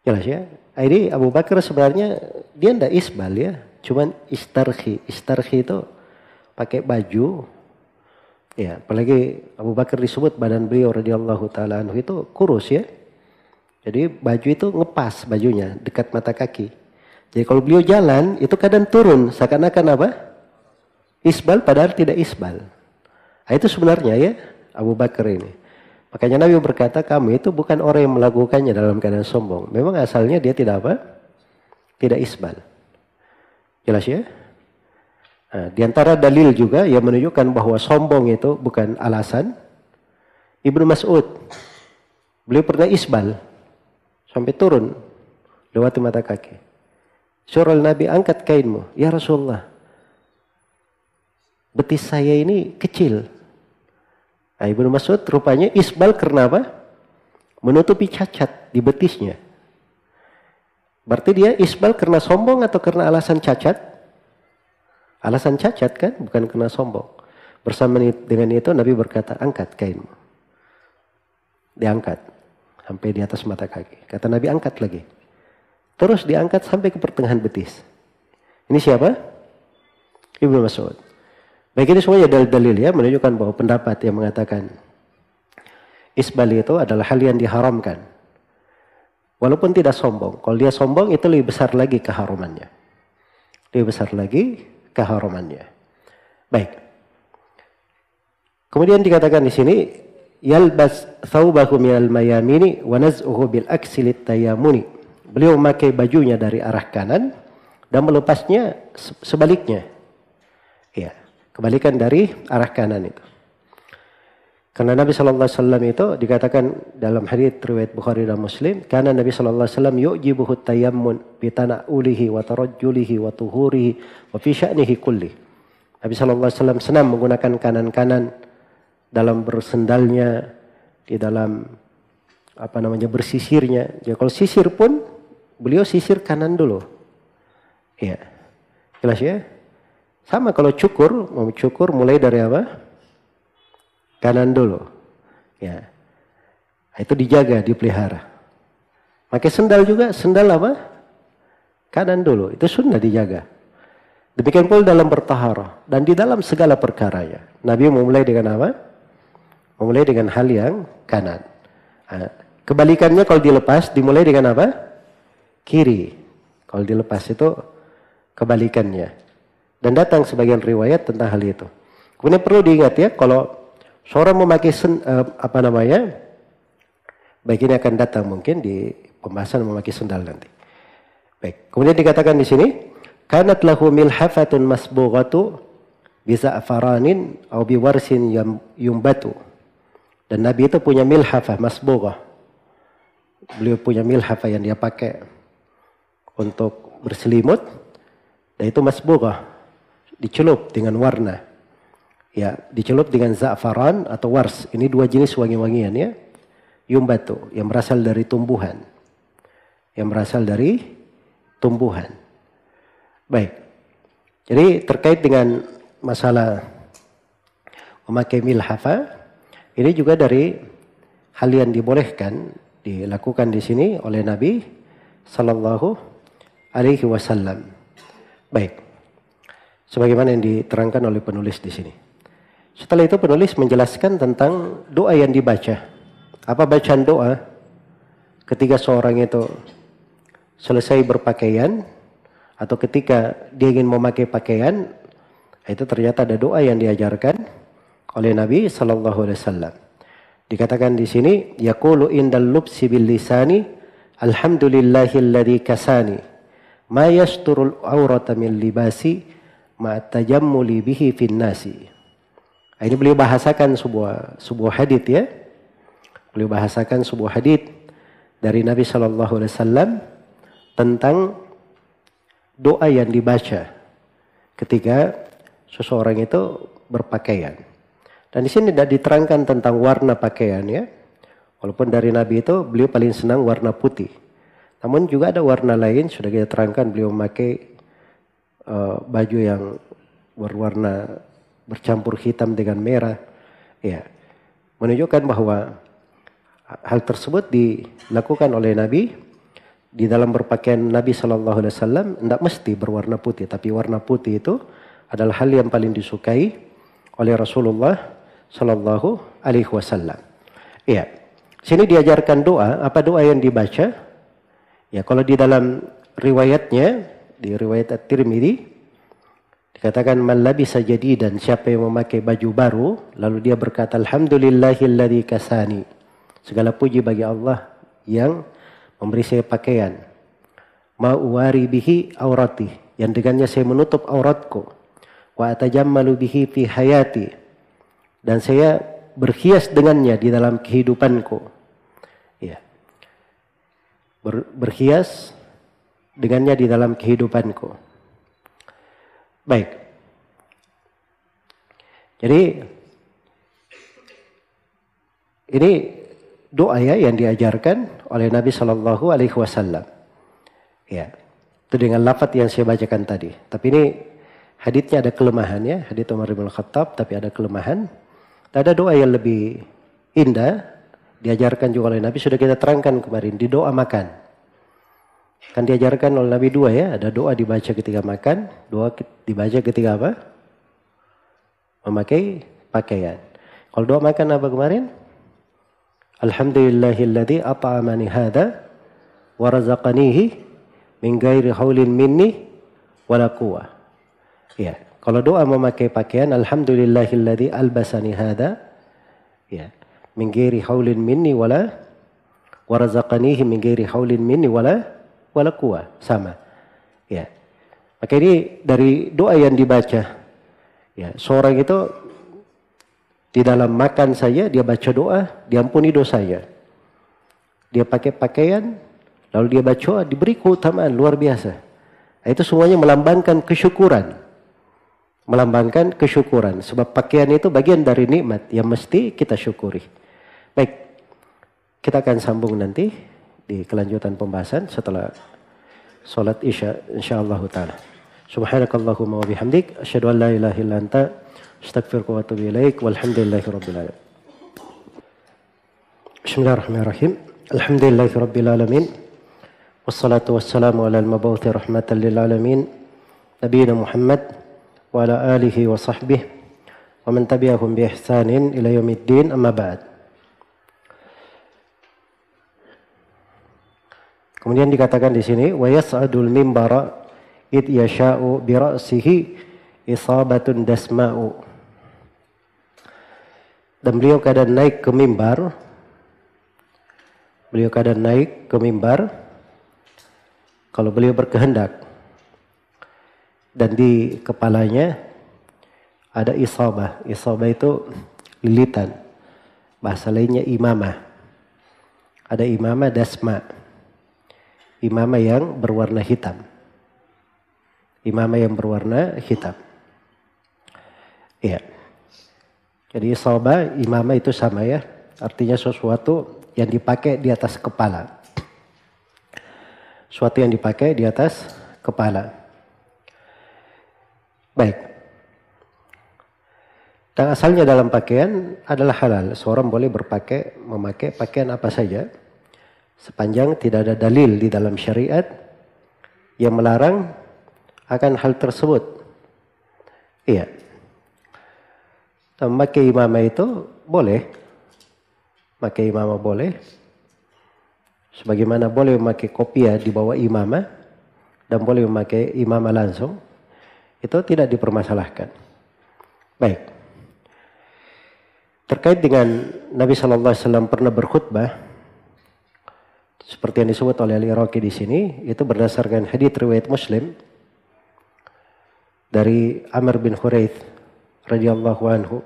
Jelas ya? Ini Abu Bakar sebenarnya dia tidak isbal ya, cuman istarhi. Istarhi itu pakai baju. Ya, apalagi Abu Bakar disebut badan beliau radhiyallahu taala anhu itu kurus ya. Jadi baju itu ngepas bajunya dekat mata kaki. Jadi kalau beliau jalan itu kadang turun seakan-akan apa? Isbal padahal tidak isbal. Nah, itu sebenarnya ya Abu Bakar ini. Makanya Nabi berkata, kamu itu bukan orang yang melakukannya dalam keadaan sombong. Memang asalnya dia tidak apa? Tidak isbal. Jelas ya? Nah, di antara dalil juga yang menunjukkan bahwa sombong itu bukan alasan. Ibnu Mas'ud, beliau pernah isbal sampai turun lewati mata kaki. Suruh Nabi, angkat kainmu. Ya Rasulullah, betis saya ini kecil. Nah, Ibnu Mas'ud rupanya isbal karena apa? Menutupi cacat di betisnya. Berarti dia isbal karena sombong atau karena alasan cacat? Alasan cacat kan, bukan karena sombong. Bersama dengan itu Nabi berkata, angkat kainmu. Diangkat sampai di atas mata kaki. Kata Nabi, angkat lagi. Terus diangkat sampai ke pertengahan betis. Ini siapa? Ibnu Mas'ud. Baik, ini semuanya dalil-dalil ya menunjukkan bahwa pendapat yang mengatakan isbal itu adalah hal yang diharamkan. Walaupun tidak sombong. Kalau dia sombong itu lebih besar lagi keharumannya. Lebih besar lagi keharumannya. Baik. Kemudian dikatakan di sini yalbas thawbahu minal mayamini wa naz'uhu bil aksi littayamuni. Beliau memakai bajunya dari arah kanan dan melepasnya sebaliknya. Ya. Kebalikan dari arah kanan itu. Karena Nabi sallallahu alaihi wasallam itu dikatakan dalam hadits riwayat Bukhari dan Muslim, karena Nabi sallallahu alaihi wasallam yu'jibuhu tayammun bi tana'ulihi wa tarajjulihi wa tuhurihi wa fi sya'nihi kulli. Nabi sallallahu alaihi wasallam senang menggunakan kanan-kanan dalam bersendalnya, di dalam bersisirnya. Jadi kalau sisir pun beliau sisir kanan dulu. Iya. Jelas ya? Sama kalau cukur, mau cukur mulai dari apa? Kanan dulu. Ya. Itu dijaga, dipelihara. Pakai sendal juga, sendal apa? Kanan dulu. Itu sunnah dijaga. Demikian pula dalam bertaharah dan di dalam segala perkaranya. Nabi memulai dengan apa? Memulai dengan hal yang kanan. Nah, kebalikannya kalau dilepas dimulai dengan apa? Kiri. Kalau dilepas itu kebalikannya. Dan datang sebagian riwayat tentang hal itu. Kemudian perlu diingat ya, kalau seorang memakai baik ini akan datang mungkin di pembahasan memakai sendal nanti. Baik, kemudian dikatakan di sini, kanat lahu milhafatun masbughatu bi za'faranin aw bi warsin yumbatu. Dan Nabi itu punya milhafah masbughah. Beliau punya milhafah yang dia pakai untuk berselimut, dan itu masbughah. Dicelup dengan warna. Ya, dicelup dengan za'faran atau wars. Ini dua jenis wangi-wangian ya. Yumbatu, yang berasal dari tumbuhan. Yang berasal dari tumbuhan. Baik. Jadi terkait dengan masalah memakai milhafa, ini juga dari hal yang dibolehkan dilakukan di sini oleh Nabi sallallahu alaihi wasallam. Baik. Sebagaimana yang diterangkan oleh penulis di sini. Setelah itu penulis menjelaskan tentang doa yang dibaca. Apa bacaan doa ketika seorang itu selesai berpakaian atau ketika dia ingin memakai pakaian, itu ternyata ada doa yang diajarkan oleh Nabi sallallahu alaihi wasallam. Dikatakan di sini, yaqulu indal lubsi bil lisani alhamdulillahilladzi kasani ma yasturul aurata min libasi ma'tajammuli bihi fin nasi. Ini beliau bahasakan sebuah hadits ya. Beliau bahasakan sebuah hadits dari Nabi Shallallahu Alaihi Wasallam tentang doa yang dibaca ketika seseorang itu berpakaian. Dan di sini tidak diterangkan tentang warna pakaian ya. Walaupun dari Nabi itu beliau paling senang warna putih. Namun juga ada warna lain, sudah kita terangkan beliau memakai baju yang berwarna bercampur hitam dengan merah. Ya, menunjukkan bahwa hal tersebut dilakukan oleh Nabi. Di dalam berpakaian Nabi Shallallahu Alaihi Wasallam tidak mesti berwarna putih, tapi warna putih itu adalah hal yang paling disukai oleh Rasulullah Shallallahu Alaihi Wasallam. Iya, sini diajarkan doa. Apa doa yang dibaca? Ya, kalau di dalam riwayatnya, di riwayat At-Tirmidzi dikatakan man labisa jadidan, siapa yang memakai baju baru, lalu dia berkata alhamdulillahilladzi kasani. Segala puji bagi Allah yang memberi saya pakaian. Ma'uwari bihi aurati, yang dengannya saya menutup auratku. Wa atajammalu bihi fi hayati, dan saya berhias dengannya di dalam kehidupanku. Ya. Berhias dengannya di dalam kehidupanku. Baik. Jadi ini doa ya yang diajarkan oleh Nabi Shallallahu Alaihi Wasallam. Ya, itu dengan lafaz yang saya bacakan tadi. Tapi ini haditsnya ada kelemahannya, hadits Umar bin Khattab, tapi ada kelemahan. Ada doa yang lebih indah diajarkan juga oleh Nabi, sudah kita terangkan kemarin di doa makan. Kan diajarkan oleh Nabi dua ya, ada doa dibaca ketika makan, doa dibaca ketika apa? Memakai pakaian. Kalau doa makan apa kemarin? Alhamdulillahilladzi at'amani hadza wa razaqanihi min ghairi haulin minni wala quwwah. Ya, kalau doa memakai pakaian alhamdulillahilladzi albasani hadza ya, min ghairi haulin minni wala wa razaqanihi min ghairi haulin minni wala quwwah, sama. Ya. Maka ini dari doa yang dibaca. Ya, seorang itu di dalam makan saja dia baca doa, diampuni dosanya. Dia pakai pakaian, lalu dia baca, diberi keutamaan luar biasa. Itu semuanya melambangkan kesyukuran. Melambangkan kesyukuran. Sebab pakaian itu bagian dari nikmat yang mesti kita syukuri. Baik, kita akan sambung nanti di kelanjutan pembahasan setelah salat Isya insyaallah taala. Subhanakallahumma wa bihamdik asyhadu an la ilaha illa anta astaghfiruka wa atubu ilaik walhamdulillahirabbil alamin. Bismillahirrahmanirrahim. Alhamdulillahirabbil alamin. Wassalatu wassalamu ala al-mab'uuthi rahmatan lil alamin nabiyina Muhammad wa ala alihi wa sahbihi wa man tabi'ahum bi ihsanin ila yaumiddin, amma ba'd. Kemudian dikatakan di sini wa yas'adul mimbara id yasha'u bi ra'sihi isabatun dasma'u. Dan beliau kadang naik ke mimbar. Beliau kadang naik ke mimbar kalau beliau berkehendak. Dan di kepalanya ada isabah. Isabah itu lilitan. Bahasa lainnya imamah. Ada imamah dasma. Imamah yang berwarna hitam. Imamah yang berwarna hitam. Iya. Jadi isabah, imamah itu sama ya. Artinya sesuatu yang dipakai di atas kepala. Sesuatu yang dipakai di atas kepala. Baik. Dan asalnya dalam pakaian adalah halal. Seorang boleh memakai pakaian apa saja. Sepanjang tidak ada dalil di dalam syariat yang melarang akan hal tersebut. Iya. Memakai imamah itu boleh. Memakai imamah boleh. Sebagaimana boleh memakai kopiah di bawah imamah. Dan boleh memakai imamah langsung. Itu tidak dipermasalahkan. Baik. Terkait dengan Nabi SAW pernah berkhutbah. Seperti yang disebut oleh Al-Iraqi di sini. Itu berdasarkan hadits riwayat Muslim. Dari Amr bin Khuraith radhiyallahu anhu,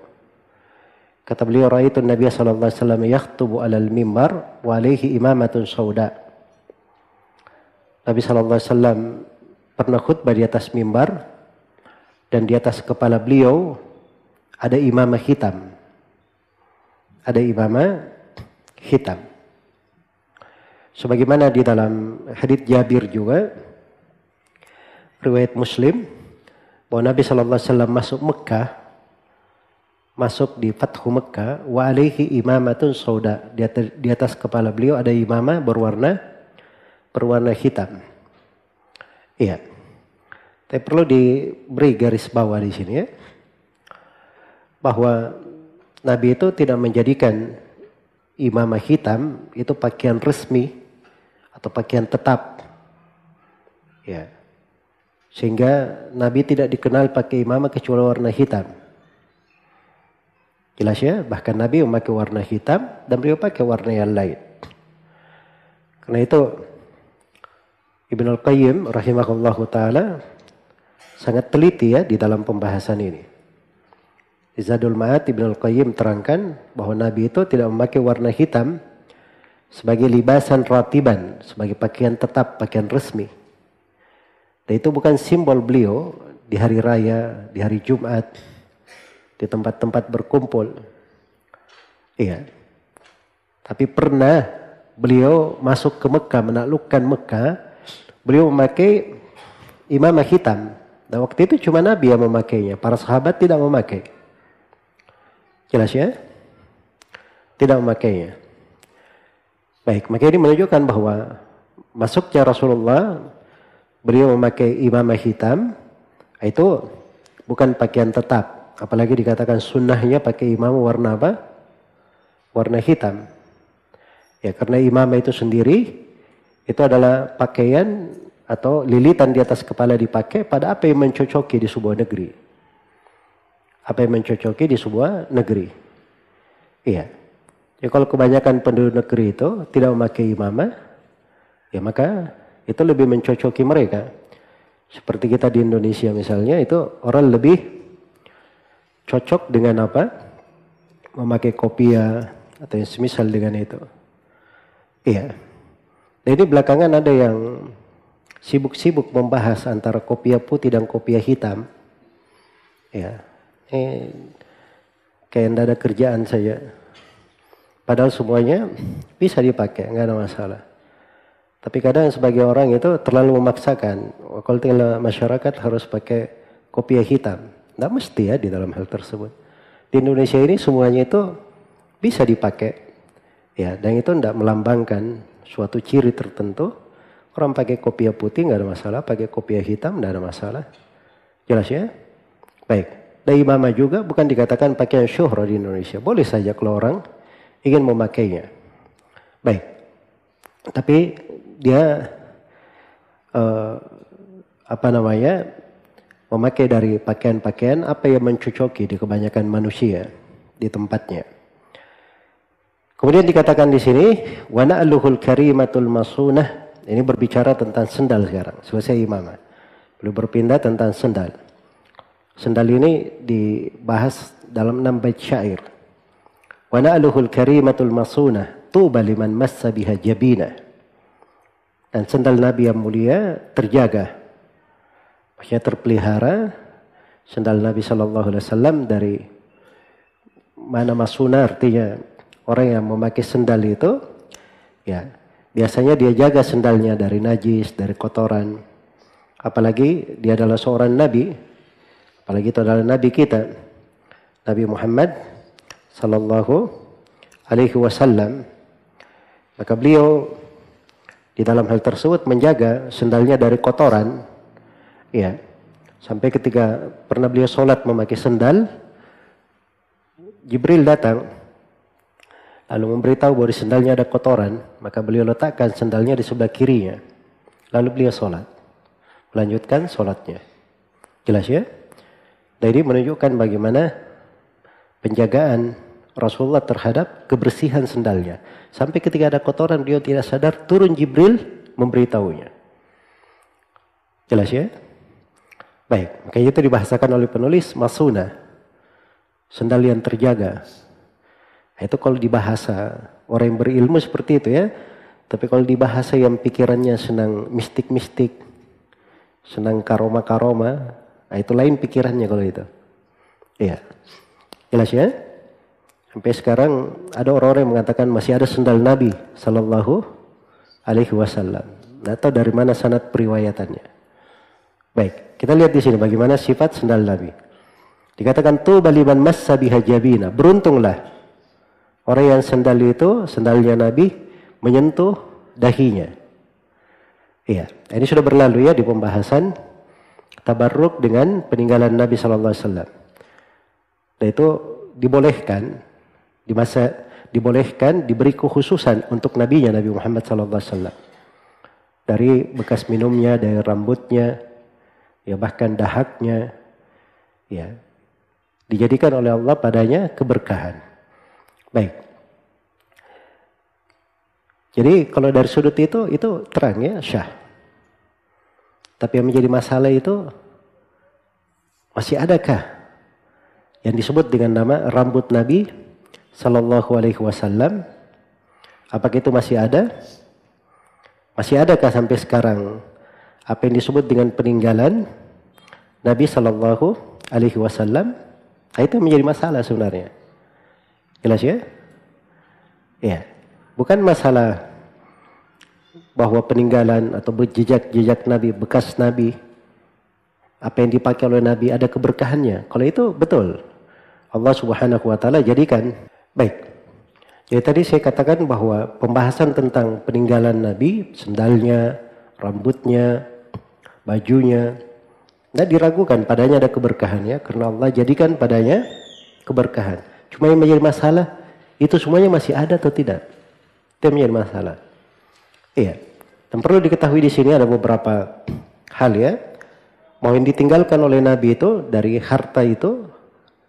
Kata beliau, "Ra'aitu Nabi sallallahu alaihi wasallam yakhutubu 'alal mimbar wa 'alaihi imamatun sauda." Nabi sallallahu alaihi wasallam pernah khutbah di atas mimbar dan di atas kepala beliau ada imamah hitam. Ada imamah hitam. Sebagaimana di dalam hadits Jabir juga, riwayat Muslim, bahwa Nabi sallallahu alaihi wasallam masuk Mekah, masuk di Fathu Mekah, wa alaihi imamatun sauda, di atas kepala beliau ada imamah berwarna hitam. Iya. Tapi perlu diberi garis bawah di sini ya, bahwa Nabi itu tidak menjadikan imamah hitam itu pakaian resmi atau pakaian tetap. Ya. Sehingga Nabi tidak dikenal pakai imamah kecuali warna hitam. Jelas ya, bahkan Nabi memakai warna hitam dan beliau pakai warna yang lain. Karena itu Ibnul Qayyim rahimahullahu ta'ala sangat teliti ya di dalam pembahasan ini. Di Zadul Ma'ad Ibnul Qayyim terangkan bahwa Nabi itu tidak memakai warna hitam sebagai libasan ratiban, sebagai pakaian tetap, pakaian resmi. Dan itu bukan simbol beliau di hari raya, di hari Jumat, di tempat-tempat berkumpul. Iya. Tapi pernah beliau masuk ke Mekah, menaklukkan Mekah, beliau memakai imamah hitam. Dan waktu itu cuma Nabi yang memakainya, para sahabat tidak memakai. Jelas ya? Tidak memakainya. Baik, maka ini menunjukkan bahwa masuknya Rasulullah, beliau memakai imamah hitam, itu bukan pakaian tetap. Apalagi dikatakan sunnahnya pakai imamah warna apa? Warna hitam. Ya, karena imamah itu sendiri itu adalah pakaian atau lilitan di atas kepala dipakai pada apa yang mencocoki di sebuah negeri. Apa yang mencocoki di sebuah negeri. Iya. Ya, kalau kebanyakan penduduk negeri itu tidak memakai imamah, ya maka itu lebih mencocoki mereka. Seperti kita di Indonesia misalnya, itu orang lebih cocok dengan apa? Memakai kopiah atau yang semisal dengan itu. Iya. Dan ini belakangan ada yang sibuk-sibuk membahas antara kopiah putih dan kopiah hitam. Ya. Kayak tidak ada kerjaan saja. Padahal semuanya bisa dipakai, nggak ada masalah. Tapi kadang sebagai orang itu terlalu memaksakan. Kalau masyarakat harus pakai kopiah hitam. Tidak mesti ya di dalam hal tersebut. Di Indonesia ini semuanya itu bisa dipakai. Ya, dan itu tidak melambangkan suatu ciri tertentu. Orang pakai kopiah putih nggak ada masalah, pakai kopiah hitam nggak ada masalah. Jelas ya? Baik. Dan imamah juga bukan dikatakan pakaian syuhrah di Indonesia. Boleh saja kalau orang ingin memakainya. Baik. Tapi dia memakai dari pakaian-pakaian apa yang mencocoki di kebanyakan manusia di tempatnya. Kemudian dikatakan di sini wa na'luhul karimatul masunah. Ini berbicara tentang sendal sekarang. Selesai imamah. Belum berpindah tentang sendal. Sendal ini dibahas dalam 6 bait syair. Wa na'luhul karimatul masunah tuba liman massa biha jabina. Dan sendal Nabi yang mulia terjaga. Maksudnya terpelihara sendal Nabi SAW dari mana masuna, artinya orang yang memakai sendal itu ya biasanya dia jaga sendalnya dari najis, dari kotoran. Apalagi dia adalah seorang Nabi, apalagi itu adalah Nabi kita, Nabi Muhammad SAW. Maka beliau di dalam hal tersebut menjaga sendalnya dari kotoran. Ya, sampai ketika pernah beliau sholat memakai sendal, Jibril datang, lalu memberitahu bahwa di sendalnya ada kotoran, maka beliau letakkan sendalnya di sebelah kirinya, lalu beliau sholat, melanjutkan sholatnya. Jelas ya? Dan ini menunjukkan bagaimana penjagaan Rasulullah terhadap kebersihan sendalnya. Sampai ketika ada kotoran, beliau tidak sadar, turun Jibril memberitahunya. Jelas ya? Baik, makanya itu dibahasakan oleh penulis masuna, sendal yang terjaga. Itu kalau di bahasa orang yang berilmu seperti itu ya. Tapi kalau di bahasa yang pikirannya senang mistik-mistik, senang karoma-karoma, nah itu lain pikirannya kalau itu. Iya. Jelas ya? Sampai sekarang ada orang-orang yang mengatakan masih ada sendal Nabi Sallallahu Alaihi Wasallam. Nggak tahu dari mana sanad periwayatannya. Baik, kita lihat di sini bagaimana sifat sendal Nabi. Dikatakan tuba liman massa biha jabina. Beruntunglah orang yang sendalnya Nabi menyentuh dahinya. Iya, ini sudah berlalu ya di pembahasan tabarruk dengan peninggalan Nabi sallallahu alaihi wasallam. Dan itu dibolehkan diberi kekhususan untuk nabinya Nabi Muhammad sallallahu alaihi wasallam. Dari bekas minumnya, dari rambutnya, ya bahkan dahaknya, ya dijadikan oleh Allah padanya keberkahan. Baik. Jadi kalau dari sudut itu terang ya, syah. Tapi yang menjadi masalah itu masih adakah yang disebut dengan nama rambut Nabi Sallallahu Alaihi Wasallam? Apakah itu masih ada? Masih adakah sampai sekarang apa yang disebut dengan peninggalan Nabi Sallallahu Alaihi Wasallam? Itu yang menjadi masalah sebenarnya. Jelas ya? Ya. Bukan masalah bahwa peninggalan atau jejak Nabi, bekas Nabi, apa yang dipakai oleh Nabi ada keberkahannya. Kalau itu betul. Allah Subhanahu wa taala jadikan. Baik. Jadi tadi saya katakan bahwa pembahasan tentang peninggalan Nabi, sendalnya, rambutnya, bajunya, tidak diragukan padanya ada keberkahannya karena Allah jadikan padanya keberkahan. Cuma yang menjadi masalah itu semuanya masih ada atau tidak? Itu yang menjadi masalah. Iya. Dan perlu diketahui di sini ada beberapa hal ya. Mau yang ditinggalkan oleh Nabi itu dari harta itu,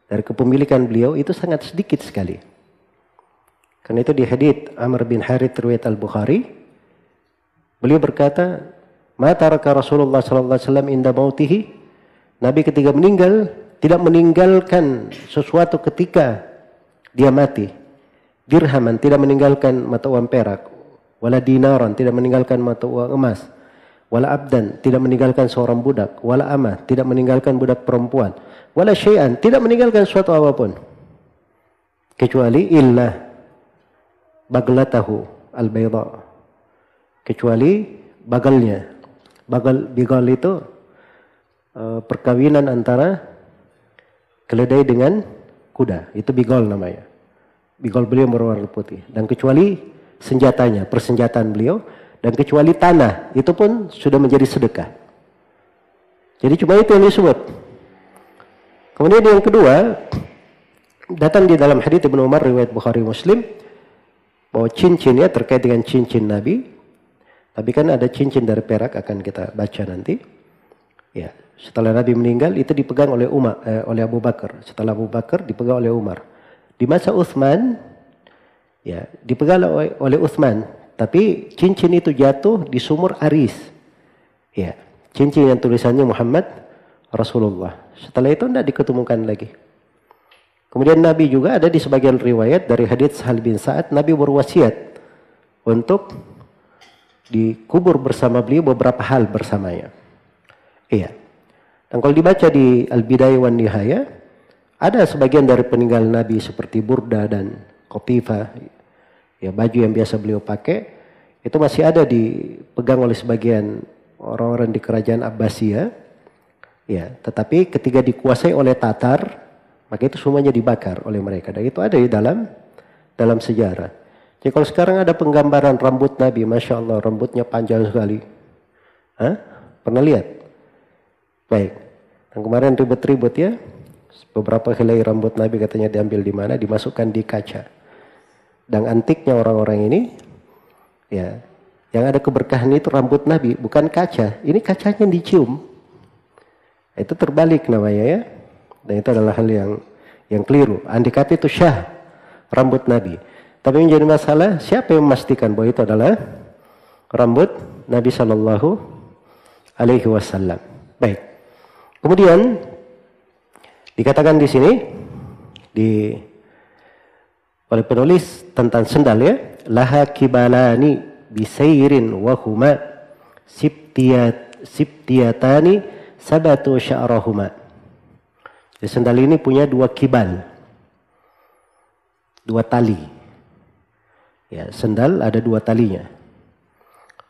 dari kepemilikan beliau itu sangat sedikit sekali. Karena itu di hadits Amr bin Harith riwayat Al-Bukhari, beliau berkata, "Ma taraka Rasulullah sallallahu alaihi wasallam inda mautihi." Nabi ketika meninggal tidak meninggalkan sesuatu ketika dia mati. Dirhaman, tidak meninggalkan mata uang perak. Wala dinaran, tidak meninggalkan mata uang emas. Wala abdan, tidak meninggalkan seorang budak. Wala amah, tidak meninggalkan budak perempuan. Wala syai'an, tidak meninggalkan suatu apapun. Kecuali illa baglatahu al-bayda. Kecuali bagalnya. Bigal itu perkawinan antara keledai dengan kuda. Itu bigal namanya. Bigal beliau berwarna putih. Dan kecuali senjatanya, persenjataan beliau. Dan kecuali tanah, itu pun sudah menjadi sedekah. Jadi cuma itu yang disebut. Kemudian yang kedua, datang di dalam hadits Ibnu Umar riwayat Bukhari Muslim, bahwa cincinnya terkait dengan cincin Nabi. Tapi kan ada cincin dari perak, akan kita baca nanti. Ya, setelah Nabi meninggal itu dipegang oleh oleh Abu Bakar. Setelah Abu Bakar dipegang oleh Umar. Di masa Utsman, ya dipegang oleh Utsman, tapi cincin itu jatuh di sumur Aris. Ya, cincin yang tulisannya Muhammad Rasulullah. Setelah itu tidak diketemukan lagi. Kemudian Nabi juga ada di sebagian riwayat dari hadits Sahal bin Sa'ad, Nabi berwasiat untuk dikubur bersama beliau beberapa hal bersamanya. Iya. Dan kalau dibaca di Al-Bidayah wan Nihayah, ada sebagian dari peninggalan Nabi seperti burda dan kotifah, ya baju yang biasa beliau pakai, itu masih ada dipegang oleh sebagian orang-orang di kerajaan Abbasiyah. Ya, tetapi ketika dikuasai oleh Tatar, maka itu semuanya dibakar oleh mereka. Dan itu ada di dalam sejarah. Jadi kalau sekarang ada penggambaran rambut Nabi, Masya Allah, rambutnya panjang sekali. Hah? Pernah lihat? Baik. Dan kemarin ribut-ribut ya. Beberapa helai rambut Nabi katanya diambil di mana, dimasukkan di kaca. Dan antiknya orang-orang ini, ya, yang ada keberkahan itu rambut Nabi, bukan kaca. Ini kacanya dicium. Itu terbalik namanya ya. Dan itu adalah hal yang keliru. Andai kata itu syah rambut Nabi. Tapi menjadi masalah, siapa yang memastikan bahwa itu adalah rambut Nabi Sallallahu Alaihi Wasallam. Baik. Kemudian dikatakan di sini, di oleh penulis tentang sendal ya. Laha kibalani bisairin wa huma sibtiyatani sabatu sya'rahuma. Jadi sendal ini punya 2 kibal. 2 tali. Ya, sendal ada 2 talinya.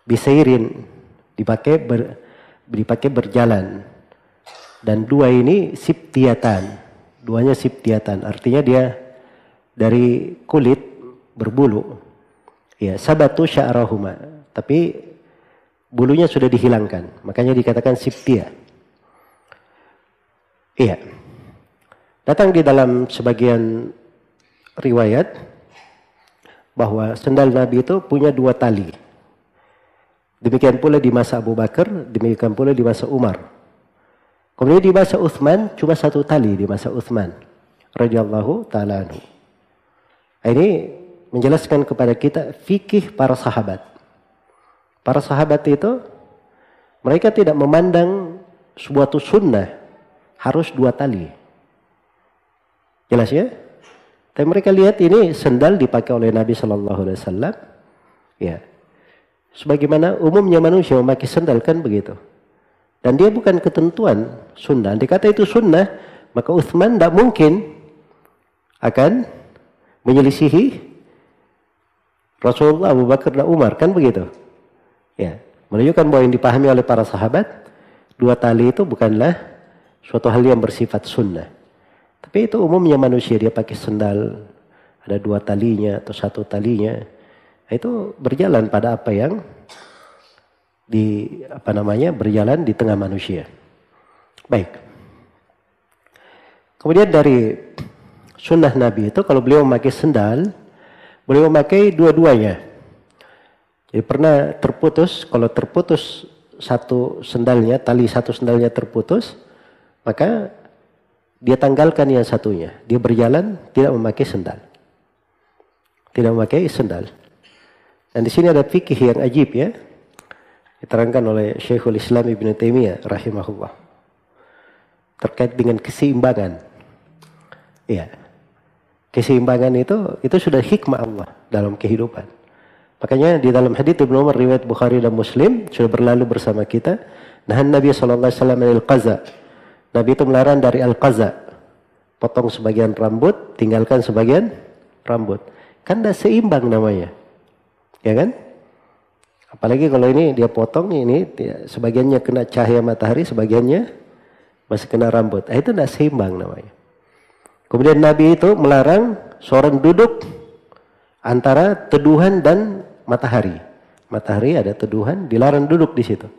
Bisairin dipakai berjalan. Dan 2 ini sibtiyatan. 2-nya sibtiyatan. Artinya dia dari kulit berbulu. Ya, sabatu sya'rahuma. Tapi bulunya sudah dihilangkan. Makanya dikatakan sibtiyah. Iya. Datang di dalam sebagian riwayat bahwa sendal Nabi itu punya 2 tali. Demikian pula di masa Abu Bakar, demikian pula di masa Umar. Kemudian di masa Utsman cuma 1 tali di masa Utsman radhiyallahu taala anhu. Ini menjelaskan kepada kita fikih para sahabat. Para sahabat itu mereka tidak memandang suatu sunnah harus 2 tali. Jelas ya? Tapi mereka lihat ini sendal dipakai oleh Nabi Shallallahu Alaihi Wasallam. Ya, sebagaimana umumnya manusia memakai sendal kan begitu. Dan dia bukan ketentuan sunnah. Dikata itu sunnah, maka Utsman tidak mungkin akan menyelisihi Rasulullah, Abu Bakar dan Umar kan begitu. Ya, menunjukkan bahwa yang dipahami oleh para sahabat 2 tali itu bukanlah suatu hal yang bersifat sunnah. Tapi itu umumnya manusia dia pakai sendal ada 2 talinya atau 1 talinya. Itu berjalan pada apa yang berjalan di tengah manusia. Baik. Kemudian dari sunnah Nabi itu kalau beliau memakai sendal, beliau memakai dua-duanya. Jadi pernah terputus, kalau terputus tali satu sendalnya terputus, maka dia tanggalkan yang satunya. Dia berjalan tidak memakai sendal. Tidak memakai sendal. Dan di sini ada fikih yang ajib ya. Diterangkan oleh Syekhul Islam Ibn Taimiyah rahimahullah. Terkait dengan keseimbangan. Iya. Keseimbangan itu sudah hikmah Allah dalam kehidupan. Makanya di dalam hadits Ibnu Umar riwayat Bukhari dan Muslim sudah berlalu bersama kita. Nahan Nabi sallallahu alaihi wasallam al-qaza. Nabi itu melarang dari al-qaza. Potong sebagian rambut, tinggalkan sebagian rambut. Kan tidak seimbang namanya. Ya kan? Apalagi kalau ini dia potong, ini sebagiannya kena cahaya matahari, sebagiannya masih kena rambut. Itu tidak seimbang namanya. Kemudian Nabi itu melarang seorang duduk antara teduhan dan matahari. Matahari ada teduhan, dilarang duduk di situ.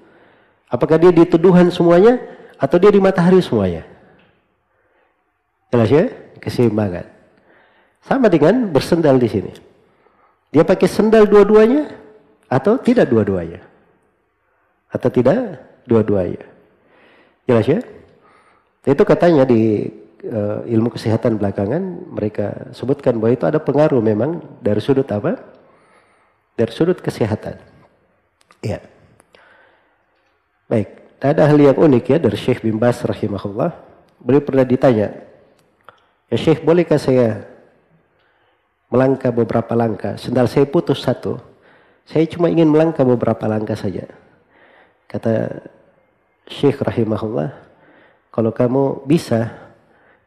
Apakah dia di teduhan semuanya atau dia di matahari semuanya? Jelas ya? Keseimbangan. Sama dengan bersendal di sini. Dia pakai sendal dua-duanya atau tidak dua-duanya? Atau tidak dua-duanya? Jelas ya? Itu katanya di ilmu kesehatan belakangan mereka sebutkan bahwa itu ada pengaruh memang dari sudut apa? Dari sudut kesehatan. Ya. Baik. Ada hal yang unik ya dari Syekh bin Baz rahimahullah. Beliau pernah ditanya, ya Syekh, bolehkah saya melangkah beberapa langkah? Sendal saya putus 1. Saya cuma ingin melangkah beberapa langkah saja. Kata Syekh rahimahullah, kalau kamu bisa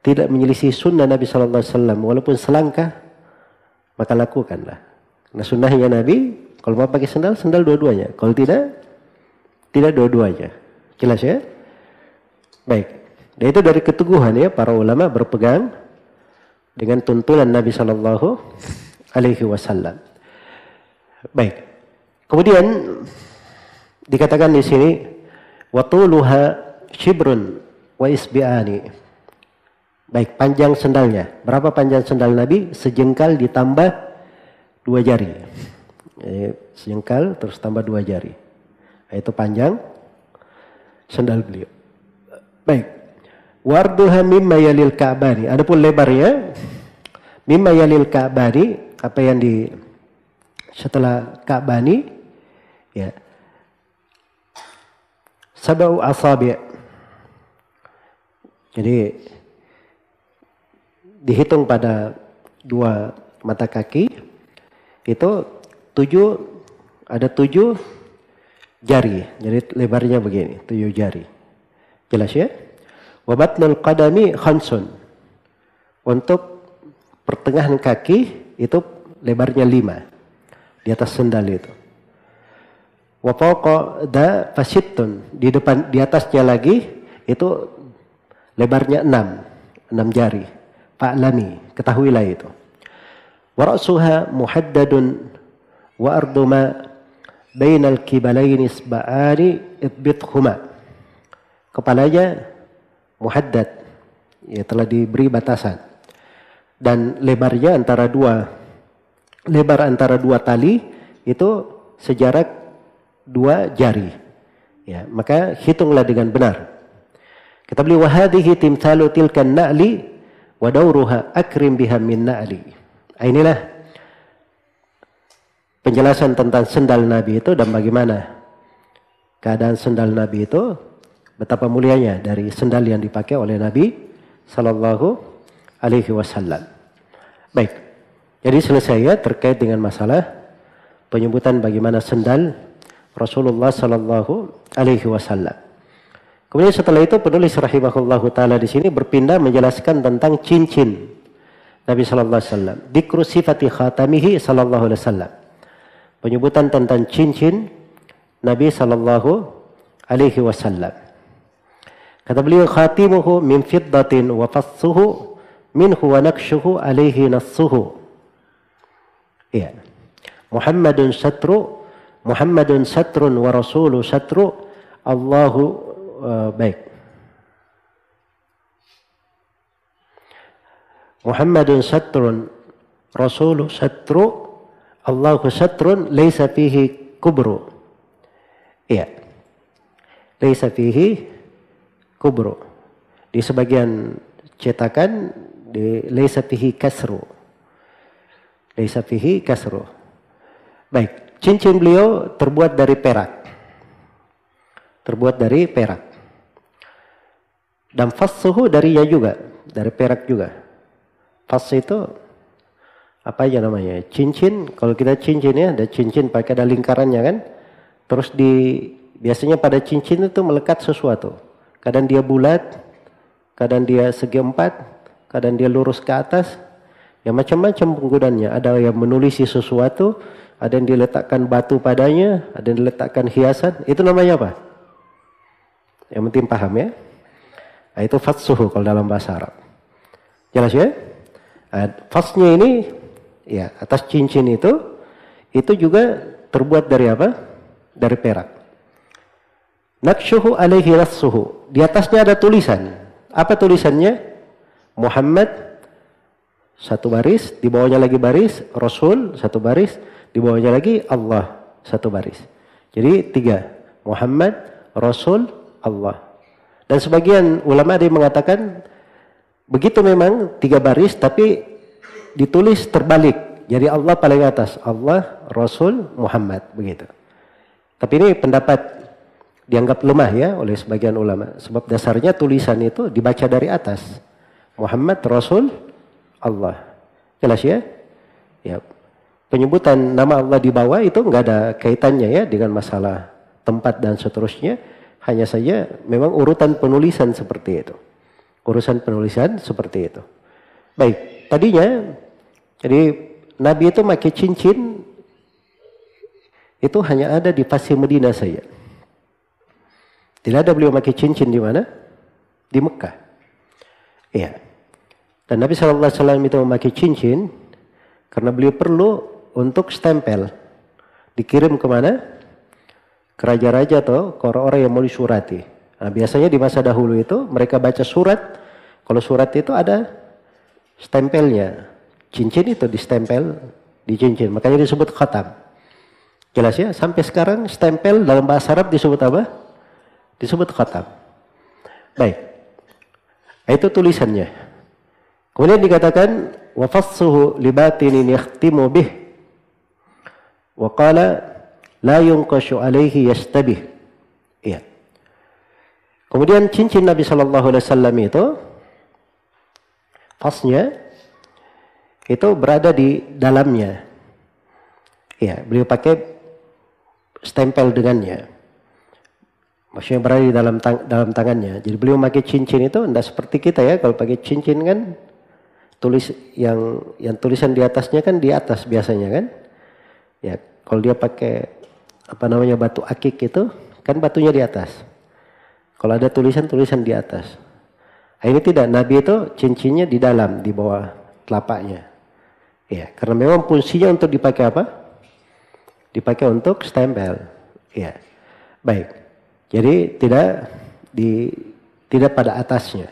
tidak menyelisih sunnah Nabi Sallallahu Alaihi Wasallam walaupun selangkah, maka lakukanlah. Nah sunnahnya Nabi, kalau mau pakai sendal, sendal dua-duanya. Kalau tidak, tidak dua-duanya. Jelas ya? Baik. Dan itu dari keteguhan ya para ulama berpegang dengan tuntunan Nabi Sallallahu Alaihi Wasallam. Baik. Kemudian dikatakan di sini watuluha shibrun wa isbi'ani. Baik, panjang sendalnya. Berapa panjang sendal Nabi? Sejengkal ditambah 2 jari. Sejengkal terus tambah 2 jari. Itu panjang sendal beliau. Baik. Warduha mimma yalil ka'bani. Adapun lebarnya mimma yalil ka'bani, apa yang di setelah ka'bani ya. Sab'u asabi'. Jadi dihitung pada 2 mata kaki itu ada 7 jari. Jadi lebarnya begini, 7 jari. Jelas ya? Wa batnul qadami khamsun. Untuk pertengahan kaki itu lebarnya 5. Di atas sendal itu. Wa fawqa da fasittun. Di atasnya lagi itu lebarnya 6 jari. Fa'lami, ketahuilah itu. Wa ra'suha muhaddadun wa arduma bainal kibalaini isba'ani idbithuma. Kepalanya muhaddad, ya telah diberi batasan. Dan lebar antara dua tali itu sejarak 2 jari. Ya, maka hitunglah dengan benar. Kata beliau, wa hadhihi timthalu tilkan na'li wa dawruha akrim biha min na'li. Inilah penjelasan tentang sendal Nabi itu dan bagaimana keadaan sendal Nabi itu, betapa mulianya dari sendal yang dipakai oleh Nabi sallallahu alaihi wasallam. Baik. Jadi selesai ya terkait dengan masalah penyebutan bagaimana sendal Rasulullah sallallahu alaihi wasallam. Kemudian setelah itu penulis rahimahullahu taala di sini berpindah menjelaskan tentang cincin Nabi sallallahu alaihi wasallam. Dzikru sifati khatamihi sallallahu alaihi wasallam. Penyebutan tentang cincin Nabi sallallahu alaihi wasallam. Kata beliau, khatimuhu min fiddatin wa fassuhu minhu wa nakshuhu alaihi nassuhu. Ya. Muhammadun satrun wa rasulu satru Allahu baik. Muhammadun satrun rasulu satru Allahu satrun laisa fihi kubru. Iya. Laisa fihi kubru. Di sebagian cetakan di laisa fihi kasru. Laisa fihi kasru. Baik, cincin beliau terbuat dari perak. Terbuat dari perak. Dan fassuhu darinya juga, dari perak juga. Fass itu apa aja namanya? Cincin, kalau kita cincin ya, ada cincin pakai ada lingkarannya kan. Terus biasanya pada cincin itu melekat sesuatu. Kadang dia bulat, kadang dia segi 4, kadang dia lurus ke atas. Ya macam-macam penggunaannya. Ada yang menulisi sesuatu, ada yang diletakkan batu padanya, ada yang diletakkan hiasan. Itu namanya apa? Yang penting paham ya. Nah, itu fassuhu kalau dalam bahasa Arab. Jelas ya? Nah, fasnya ini, ya atas cincin itu juga terbuat dari apa? Dari perak. Nakshuhu alaihi nassuhu. Di atasnya ada tulisan. Apa tulisannya? Muhammad satu baris, di bawahnya lagi baris, Rasul satu baris, di bawahnya lagi Allah satu baris. Jadi 3. Muhammad, Rasul, Allah. Dan sebagian ulama ada yang mengatakan begitu memang 3 baris tapi ditulis terbalik. Jadi Allah paling atas, Allah, Rasul, Muhammad begitu. Tapi ini pendapat dianggap lemah ya oleh sebagian ulama. Sebab dasarnya tulisan itu dibaca dari atas. Muhammad, Rasul, Allah. Jelas ya? Ya. Penyebutan nama Allah di bawah itu enggak ada kaitannya ya dengan masalah tempat dan seterusnya. Hanya saja memang urutan penulisan seperti itu. Urusan penulisan seperti itu. Baik, tadinya jadi Nabi itu pakai cincin itu hanya ada di Fasih Medina saja. Tidak ada beliau pakai cincin di mana? Di Mekah. Iya. Dan Nabi SAW itu memakai cincin karena beliau perlu untuk stempel. Dikirim kemana? Ke raja-raja atau ke orang-orang yang mau disurati. Nah, biasanya di masa dahulu itu mereka baca surat. Kalau surat itu ada stempelnya. Cincin itu distempel di cincin. Makanya disebut khatam. Jelas ya? Sampai sekarang stempel dalam bahasa Arab disebut apa? Disebut khatam. Baik. Itu tulisannya. Kemudian dikatakan wa fassuhu li batinin yakhtimu bih wa qala la yunqashu alaihi yastabih. Iya. Kemudian cincin Nabi sallallahu alaihi wasallam itu fasnya itu berada di dalamnya. Ya, beliau pakai stempel dengannya. Maksudnya berada di dalam tangannya. Jadi beliau pakai cincin itu tidak seperti kita ya. Kalau pakai cincin kan yang tulisan di atasnya kan di atas biasanya kan. Ya, kalau dia pakai batu akik itu kan batunya di atas. Kalau ada tulisan di atas. Nah, ini tidak, Nabi itu cincinnya di dalam, di bawah telapaknya. Ya, karena memang fungsinya untuk dipakai apa? Dipakai untuk stempel. Ya. Baik. Jadi tidak pada atasnya.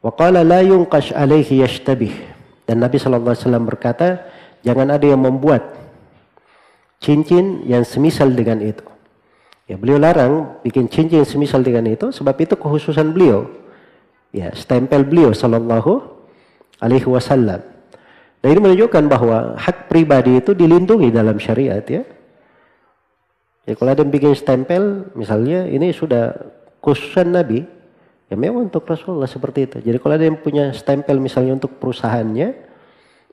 Wa qala la yunqash alaihi yashtabih. Dan Nabi SAW berkata, jangan ada yang membuat cincin yang semisal dengan itu. Ya, beliau larang bikin cincin yang semisal dengan itu, sebab itu kekhususan beliau. Ya, stempel beliau sallallahu alaihi wasallam. Dan ini menunjukkan bahwa hak pribadi itu dilindungi dalam syariat ya. Ya, kalau ada yang bikin stempel, misalnya ini sudah khususan Nabi, ya memang untuk Rasulullah seperti itu. Jadi kalau ada yang punya stempel misalnya untuk perusahaannya,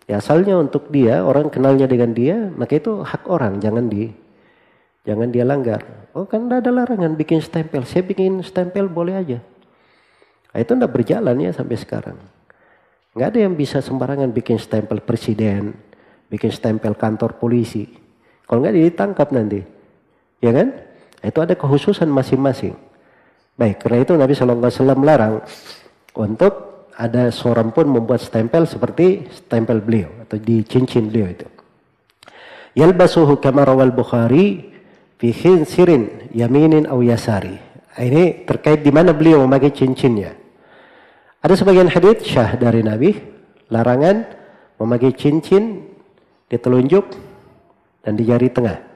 ya asalnya untuk dia, orang kenalnya dengan dia, maka itu hak orang, jangan dia langgar. Oh kan tidak ada larangan bikin stempel, saya bikin stempel boleh aja. Nah, itu tidak berjalan ya sampai sekarang. Nggak ada yang bisa sembarangan bikin stempel presiden, bikin stempel kantor polisi. Kalau nggak ditangkap nanti. Ya kan? Itu ada kekhususan masing-masing. Baik, karena itu Nabi SAW larang untuk ada seorang pun membuat stempel seperti stempel beliau atau di cincin beliau itu. Yalbasuhu kama rawal Bukhari fi khinsirin yaminin aw yasari. Ini terkait di mana beliau memakai cincinnya. Ada sebagian hadits syah dari Nabi larangan memakai cincin di telunjuk dan di jari tengah.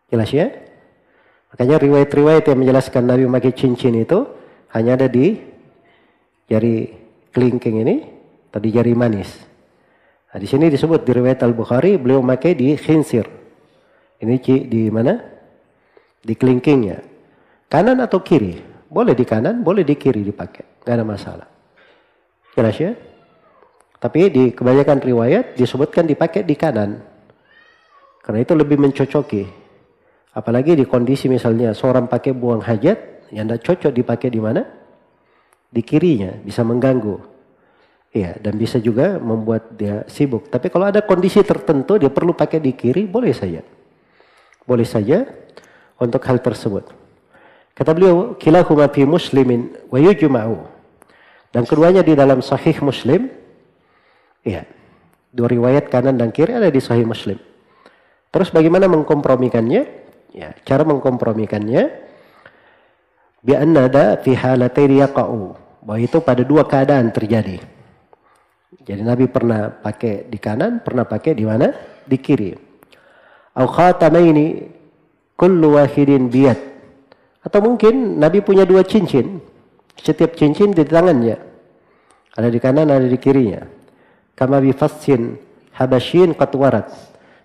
Jelas ya? Makanya riwayat-riwayat yang menjelaskan Nabi memakai cincin itu hanya ada di jari kelingking ini atau di jari manis. Nah, di sini disebut di riwayat Al-Bukhari beliau memakai di khinsir. Ini di mana? Di kelingkingnya. Kanan atau kiri? Boleh di kanan, boleh di kiri dipakai. Nggak ada masalah. Jelas ya? Tapi di kebanyakan riwayat disebutkan dipakai di kanan. Karena itu lebih mencocoki. Apalagi di kondisi misalnya seorang pakai buang hajat, yang tidak cocok dipakai di mana? Di kirinya, bisa mengganggu. Iya, dan bisa juga membuat dia sibuk. Tapi kalau ada kondisi tertentu dia perlu pakai di kiri, boleh saja. Boleh saja untuk hal tersebut. Kata beliau, kilahuma fi muslimin wa yujma'u. Dan keduanya di dalam sahih Muslim. Iya. Dua riwayat kanan dan kiri ada di sahih Muslim. Terus bagaimana mengkompromikannya? Ya, cara mengkompromikannya bi annada fi halatayn yaqa'u. Bahwa itu pada dua keadaan terjadi. Jadi Nabi pernah pakai di kanan, pernah pakai di mana? Di kiri. Au khatamaini kullu wahidin biyad. Atau mungkin Nabi punya dua cincin. Setiap cincin di tangannya. Ada di kanan, ada di kirinya. Kama bi fassin habasyin qad warad.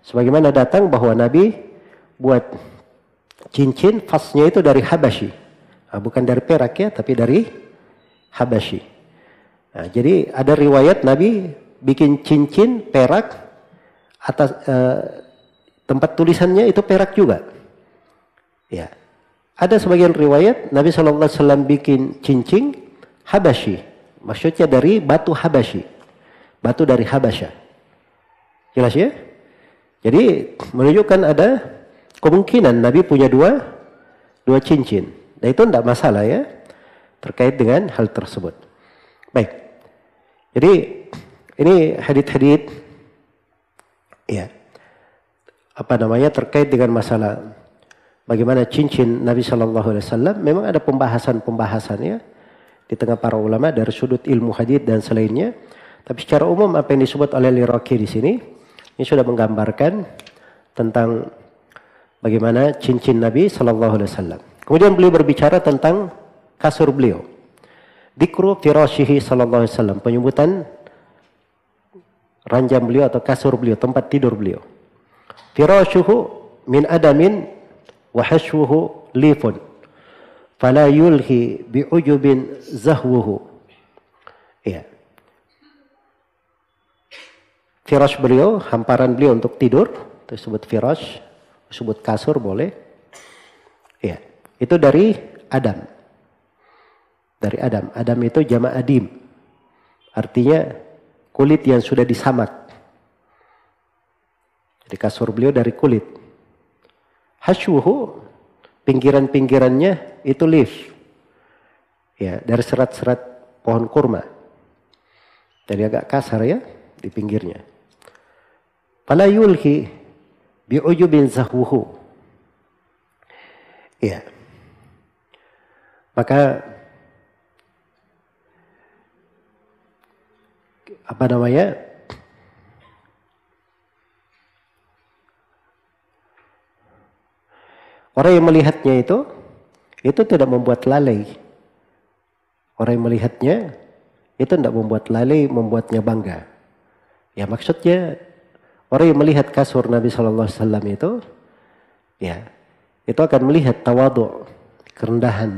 Sebagaimana datang bahwa Nabi buat cincin fasnya itu dari Habasyi. Nah, bukan dari perak ya, tapi dari Habasyi. Nah, jadi ada riwayat Nabi bikin cincin perak atas tempat tulisannya itu perak juga. Ya. Ada sebagian riwayat Nabi SAW bikin cincin Habasyi. Maksudnya dari batu Habasyi. Batu dari Habasyah. Jelas ya? Jadi menunjukkan ada kemungkinan Nabi punya dua cincin. Dan itu tidak masalah ya. Terkait dengan hal tersebut. Baik. Jadi ini hadits-hadits ya. Terkait dengan masalah bagaimana cincin Nabi SAW. Memang ada pembahasan ya. Di tengah para ulama dari sudut ilmu hadits dan selainnya. Tapi secara umum apa yang disebut oleh Al-Iraqi di sini. Ini sudah menggambarkan tentang bagaimana cincin Nabi SAW. Kemudian beliau berbicara tentang kasur beliau. Dikru firashihi SAW. Penyebutan ranjang beliau atau kasur beliau, tempat tidur beliau. Firashuhu min adamin wa hashwuhu lifun. Fala yulhi bi'ujubin zahwuhu. Ya. Firash beliau, hamparan beliau untuk tidur, disebut firash, disebut kasur boleh. Ya, itu dari Adam. Dari Adam. Adam itu jama' adim. Artinya kulit yang sudah disamak. Jadi kasur beliau dari kulit. Hasyuhu, pinggiran-pinggirannya itu leaf. Ya, dari serat-serat pohon kurma. Jadi agak kasar ya di pinggirnya. Fala yulhi bi'ujubin zahwuhu. Ya. Maka apa namanya? Orang yang melihatnya itu tidak membuat lalai. Orang yang melihatnya itu tidak membuat lalai, membuatnya bangga. Ya maksudnya orang yang melihat kasur Nabi Shallallahu Alaihi Wasallam itu, ya itu akan melihat tawadhu, kerendahan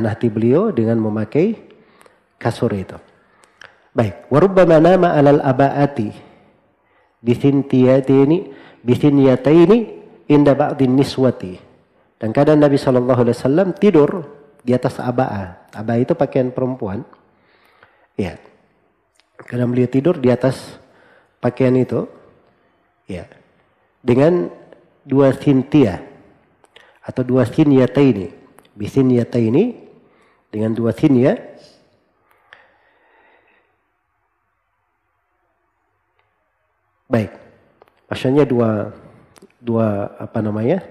hati beliau dengan memakai kasur itu. Baik, warubbama nama alal abaati bithinyataini inda ba'din niswati. Dan kadang Nabi Shallallahu Alaihi Wasallam tidur di atas abaa. Abaa itu pakaian perempuan. Ya, kadang beliau tidur di atas pakaian itu, ya, dengan dua thintia atau dua thinyataini, bithinyataini dengan dua thinya. Baik, maksudnya dua apa namanya,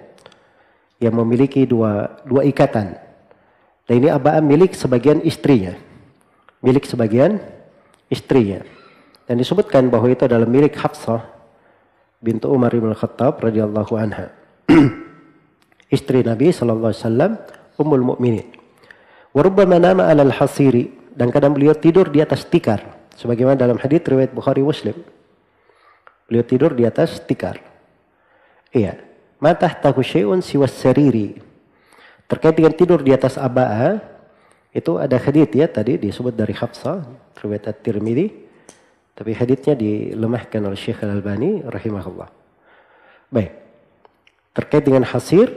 yang memiliki dua ikatan. Dan ini abaa milik sebagian istrinya, dan disebutkan bahwa itu adalah milik Hafsah bintu Umar bin Khattab radhiyallahu anha, istri Nabi sallallahu alaihi wasallam, ummul mukminin. Wa rubbama nama 'alal hasiri, dan kadang beliau tidur di atas tikar, sebagaimana dalam hadis riwayat Bukhari Muslim. Beliau tidur di atas tikar. Iya, ma tahtahu syai'un siwas sariri. Terkait dengan tidur di atas abaa, itu ada hadits ya tadi disebut dari Hafsah, riwayat At-Tirmidzi, tapi haditsnya dilemahkan oleh Syekh Al-Albani rahimahullah. Baik. Terkait dengan hasir,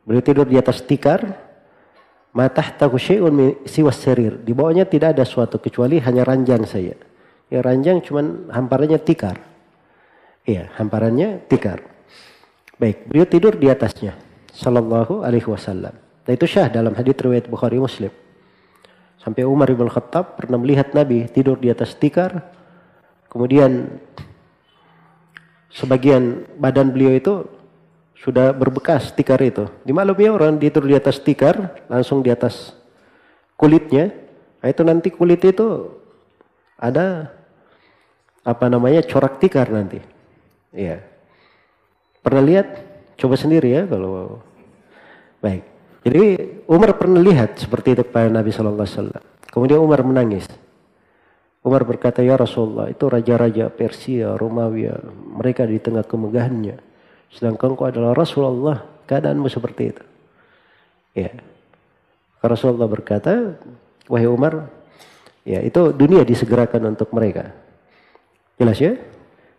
beliau tidur di atas tikar, ma tahtahu syai'un siwas sarir. Di bawahnya tidak ada suatu kecuali hanya ranjang saja. Ya ranjang cuman hamparannya tikar. Iya, hamparannya tikar. Baik, beliau tidur di atasnya sallallahu alaihi wasallam. Dan itu syah dalam hadits riwayat Bukhari Muslim. Sampai Umar bin Khattab pernah melihat Nabi tidur di atas tikar. Kemudian sebagian badan beliau itu sudah berbekas tikar itu. Di malam ya orang tidur di atas tikar, langsung di atas kulitnya. Nah, itu nanti kulit itu ada apa namanya, corak tikar nanti. Iya. Pernah lihat? Coba sendiri ya kalau. Baik. Jadi Umar pernah lihat seperti itu kepada Nabi Sallallahu Alaihi Wasallam. Kemudian Umar menangis. Umar berkata, ya Rasulullah, itu raja-raja Persia, Romawi, mereka di tengah kemegahannya. Sedangkan kau adalah Rasulullah, keadaanmu seperti itu. Ya. Rasulullah berkata, wahai Umar, ya itu dunia disegerakan untuk mereka. Jelas ya?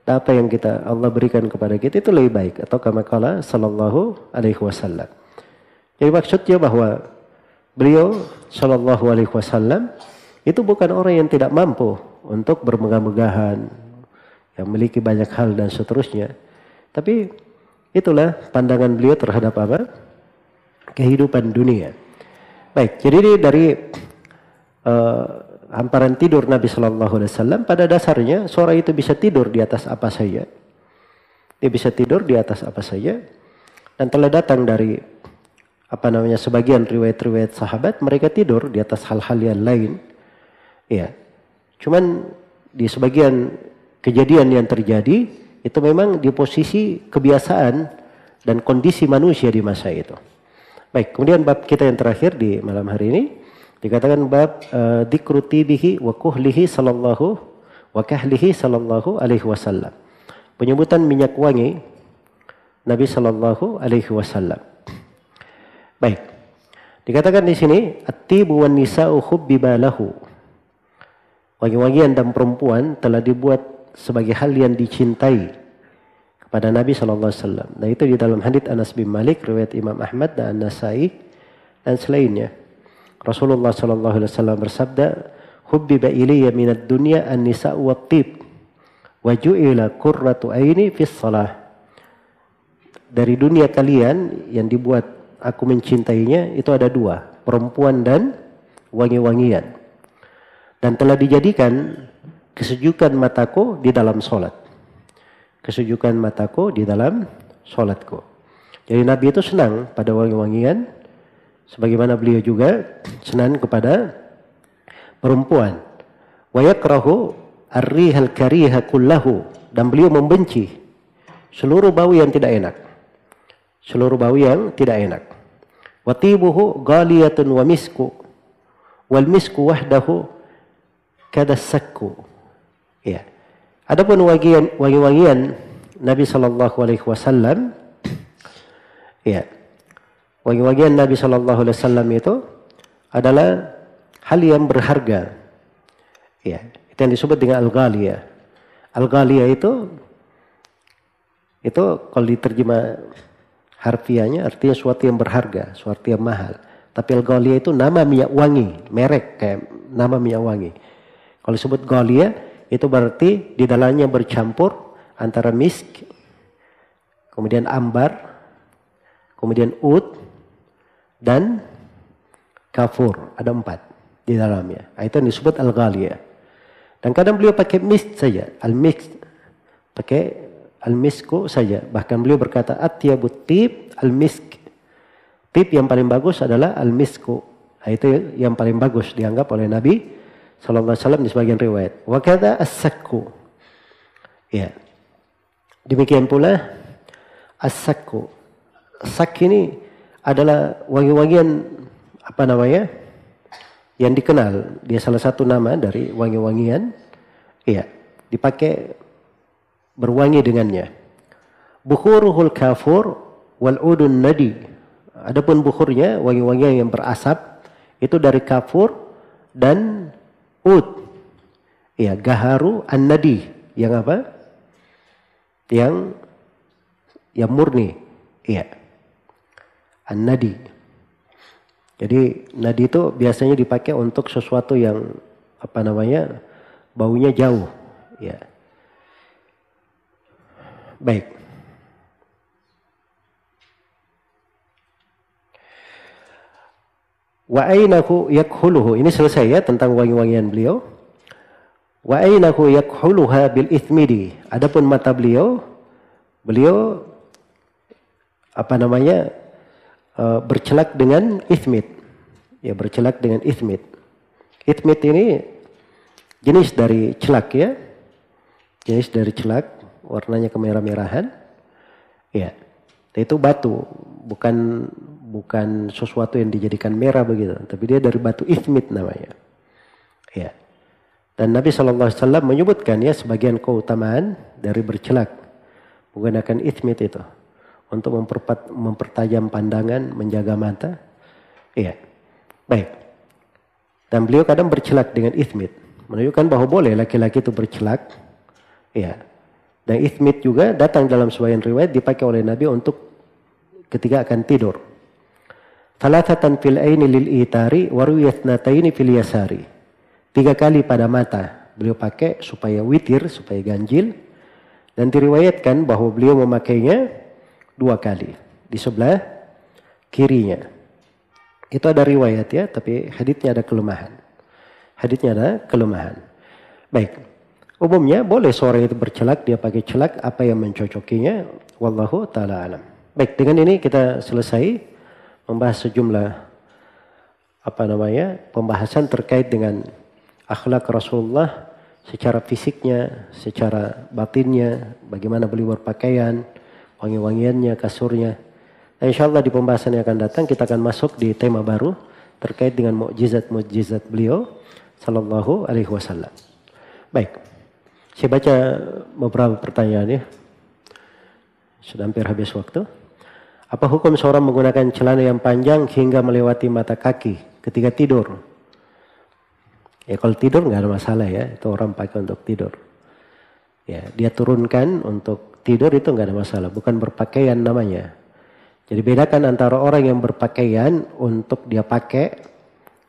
Apa yang Allah berikan kepada kita itu lebih baik. Atau kama qala sallallahu alaihi wasallam. Jadi maksudnya bahwa beliau sallallahu alaihi wasallam itu bukan orang yang tidak mampu untuk bermegah-megahan, yang memiliki banyak hal dan seterusnya. Tapi itulah pandangan beliau terhadap apa? Kehidupan dunia. Baik, jadi ini dari hamparan tidur Nabi Shallallahu Alaihi Wasallam. Pada dasarnya seorang itu bisa tidur di atas apa saja. Dia bisa tidur di atas apa saja. Dan telah datang dari sebagian riwayat-riwayat sahabat, mereka tidur di atas hal-hal yang lain. Ya, cuman di sebagian kejadian yang terjadi itu memang di posisi kebiasaan dan kondisi manusia di masa itu. Baik, kemudian bab kita yang terakhir di malam hari ini dikatakan bab dzikru tibihi wa kuhlihi sallallahu wa kahlihi sallallahu alaihi wasallam. Penyebutan minyak wangi Nabi sallallahu alaihi wasallam. Baik. Dikatakan di sini at-tibu wan nisa'u hubbiba lahu. Wangi-wangian dan perempuan telah dibuat sebagai hal yang dicintai kepada Nabi SAW. Nah itu di dalam hadits Anas bin Malik, riwayat Imam Ahmad dan An-Nasai dan selainnya. Rasulullah SAW bersabda, "Hubbiba ilayya minad dunya an-nisa' wat-tib, wa ju'ila qurratu aini fis shalah." Dari dunia kalian yang dibuat aku mencintainya itu ada dua, perempuan dan wangi-wangian. Dan telah dijadikan kesejukan mataku di dalam salat. Kesejukan mataku di dalam salatku. Jadi Nabi itu senang pada wangi-wangian, sebagaimana beliau juga senang kepada perempuan. Wa yakrahu ar-rihal kariha kullahu, dan beliau membenci seluruh bau yang tidak enak. Seluruh bau yang tidak enak. Wa tibuhu ghaliyatun wa misku, wal misku wahdahu kada sakku. Ya. Adapun wangi-wangian Nabi Shallallahu Alaihi Wasallam, ya, wangi-wangian Nabi Shallallahu Alaihi Wasallam itu adalah hal yang berharga, ya, itu yang disebut dengan al-ghaliyah. Al-ghaliyah itu kalau diterjemah harfiahnya artinya sesuatu yang berharga, sesuatu yang mahal. Tapi al-ghaliyah itu nama minyak wangi, merek kayak nama minyak wangi. Kalau disebut ghaliyah itu berarti di dalamnya bercampur antara misk, kemudian ambar, kemudian ud, dan kafur. Ada 4 di dalamnya. Itu yang disebut al-ghaliyah. Dan kadang beliau pakai misk saja, al-misk, pakai al-misku saja. Bahkan beliau berkata atyabut tib al-misk. Tib yang paling bagus adalah al-misku. Itu yang paling bagus dianggap oleh Nabi Sallallahu Alaihi Wasallam di sebagian riwayat. Wa kadza as-sakku. Ya. Demikian pula as-sakku. Sak ini adalah wangi-wangian yang dikenal. Dia salah satu nama dari wangi-wangian. Iya, dipakai berwangi dengannya. Bukhuruhul kafur wal udun nadi. Adapun bukhurnya, wangi-wangian yang berasap itu dari kafur dan ud. Ya, gaharu an-nadi, yang apa? Yang murni. Iya. An-nadi. Jadi nadi itu biasanya dipakai untuk sesuatu yang baunya jauh. Ya. Baik. Wa ainahu yakhuluhu. Ini selesai ya tentang wangi-wangian beliau. Wa ainahu yakhuluha bil ithmidi. Adapun mata beliau bercelak dengan ithmid. Ya, bercelak dengan ithmid. Ithmid ini jenis dari celak ya. Jenis dari celak, warnanya kemerah-merahan. Ya. Itu batu, bukan sesuatu yang dijadikan merah begitu, tapi dia dari batu ithmid namanya. Ya. Dan Nabi SAW menyebutkan ya sebagian keutamaan dari bercelak menggunakan ithmid itu untuk mempertajam pandangan, menjaga mata. Iya. Baik. Dan beliau kadang bercelak dengan ithmid, menunjukkan bahwa boleh laki-laki itu bercelak. Iya. Dan ithmid juga datang dalam sebagian riwayat dipakai oleh Nabi untuk ketika akan tidur. Thalathatan fil aini lil itari wa ruwiyatnataini fil yasari. 3 kali pada mata beliau pakai supaya witir, supaya ganjil. Dan diriwayatkan bahwa beliau memakainya 2 kali di sebelah kirinya. Itu ada riwayat ya, tapi haditsnya ada kelemahan. Haditsnya ada kelemahan. Baik. Umumnya boleh seorang itu bercelak, dia pakai celak apa yang mencocokinya. Wallahu ta'ala alam. Baik, dengan ini kita selesai membahas sejumlah pembahasan terkait dengan akhlak Rasulullah secara fisiknya, secara batinnya, bagaimana beliau berpakaian, wangi-wangiannya, kasurnya. Dan insyaallah di pembahasan yang akan datang kita akan masuk di tema baru terkait dengan mukjizat-mukjizat beliau sallallahu alaihi wasallam. Baik. Saya baca beberapa pertanyaan ya. Sudah hampir habis waktu. Apa hukum seorang menggunakan celana yang panjang hingga melewati mata kaki ketika tidur? Ya kalau tidur nggak ada masalah ya, itu orang pakai untuk tidur. Ya, dia turunkan untuk tidur itu nggak ada masalah, bukan berpakaian namanya. Jadi bedakan antara orang yang berpakaian untuk dia pakai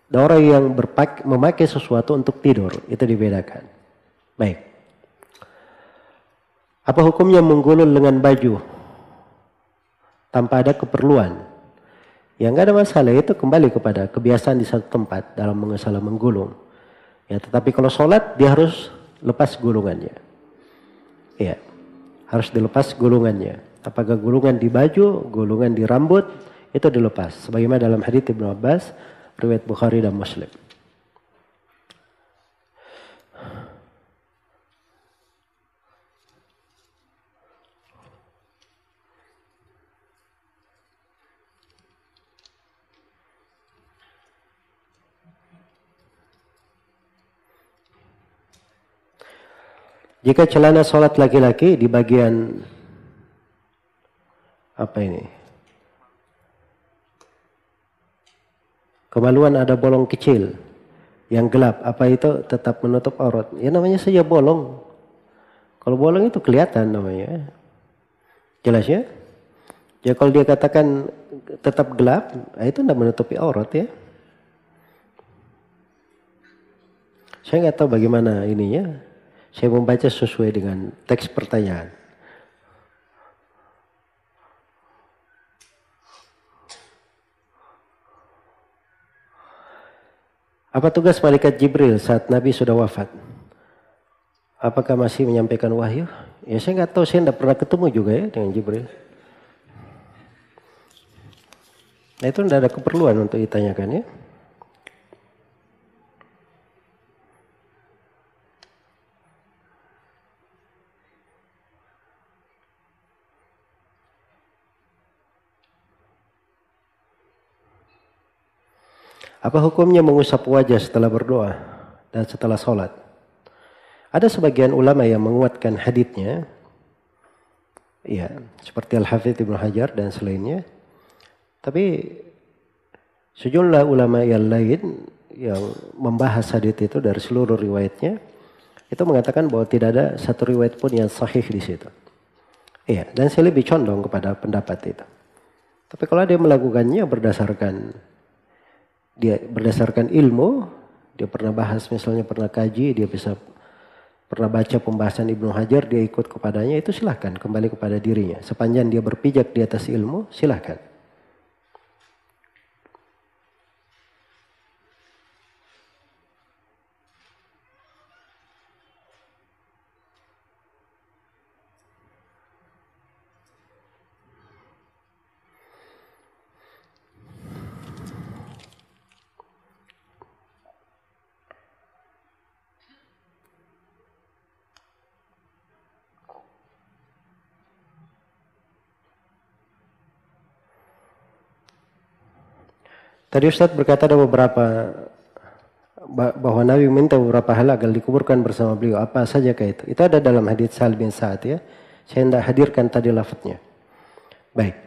dan orang yang memakai sesuatu untuk tidur, itu dibedakan. Baik. Apa hukumnya menggulung dengan baju tanpa ada keperluan? Ya nggak ada masalah, itu kembali kepada kebiasaan di satu tempat dalam masalah menggulung. Ya, tetapi kalau sholat dia harus lepas gulungannya. Ya, harus dilepas gulungannya. Apakah gulungan di baju, gulungan di rambut, itu dilepas. Sebagaimana dalam hadits Ibnu Abbas, riwayat Bukhari dan Muslim. Jika celana sholat laki-laki di bagian apa ini? Kemaluan ada bolong kecil yang gelap, apa itu tetap menutup aurat? Ya namanya saja bolong. Kalau bolong itu kelihatan namanya. Jelas ya? Ya kalau dia katakan tetap gelap, itu tidak menutupi aurat ya. Saya nggak tahu bagaimana ininya. Saya membaca sesuai dengan teks pertanyaan. Apa tugas malaikat Jibril saat Nabi sudah wafat? Apakah masih menyampaikan wahyu? Ya saya nggak tahu, saya tidak pernah ketemu juga ya dengan Jibril. Nah itu tidak ada keperluan untuk ditanyakan ya. Apa hukumnya mengusap wajah setelah berdoa dan setelah sholat? Ada sebagian ulama yang menguatkan haditsnya, ya seperti Al-Hafidz Ibnu Hajar dan selainnya. Tapi sejumlah ulama yang lain yang membahas hadits itu dari seluruh riwayatnya, itu mengatakan bahwa tidak ada satu riwayat pun yang sahih di situ. Iya, dan saya lebih condong kepada pendapat itu. Tapi kalau dia melakukannya berdasarkan ilmu, dia pernah bahas misalnya pernah kaji, dia pernah baca pembahasan Ibnu Hajar, dia ikut kepadanya, itu silahkan kembali kepada dirinya. Sepanjang dia berpijak di atas ilmu, silahkan. Tadi Ustadz berkata ada beberapa bahwa Nabi minta beberapa hal agar dikuburkan bersama beliau. Apa saja itu? Itu ada dalam hadits Sahal bin Sa'ad ya. Saya tidak hadirkan tadi lafadznya. Baik.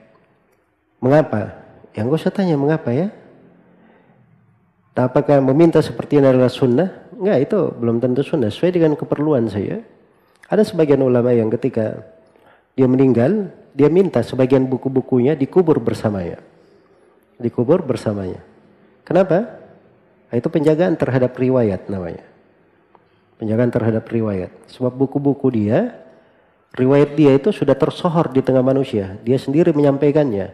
Mengapa? Yang gue usah tanya mengapa ya. Nah, apakah meminta seperti ini adalah sunnah? Enggak, itu belum tentu sunnah. Sesuai dengan keperluan saya. Ada sebagian ulama yang ketika dia meninggal, dia minta sebagian buku-bukunya dikubur bersamanya. Dikubur bersamanya. Kenapa? Itu penjagaan terhadap riwayat namanya. Penjagaan terhadap riwayat. Sebab buku-buku dia, riwayat dia itu sudah tersohor di tengah manusia. Dia sendiri menyampaikannya.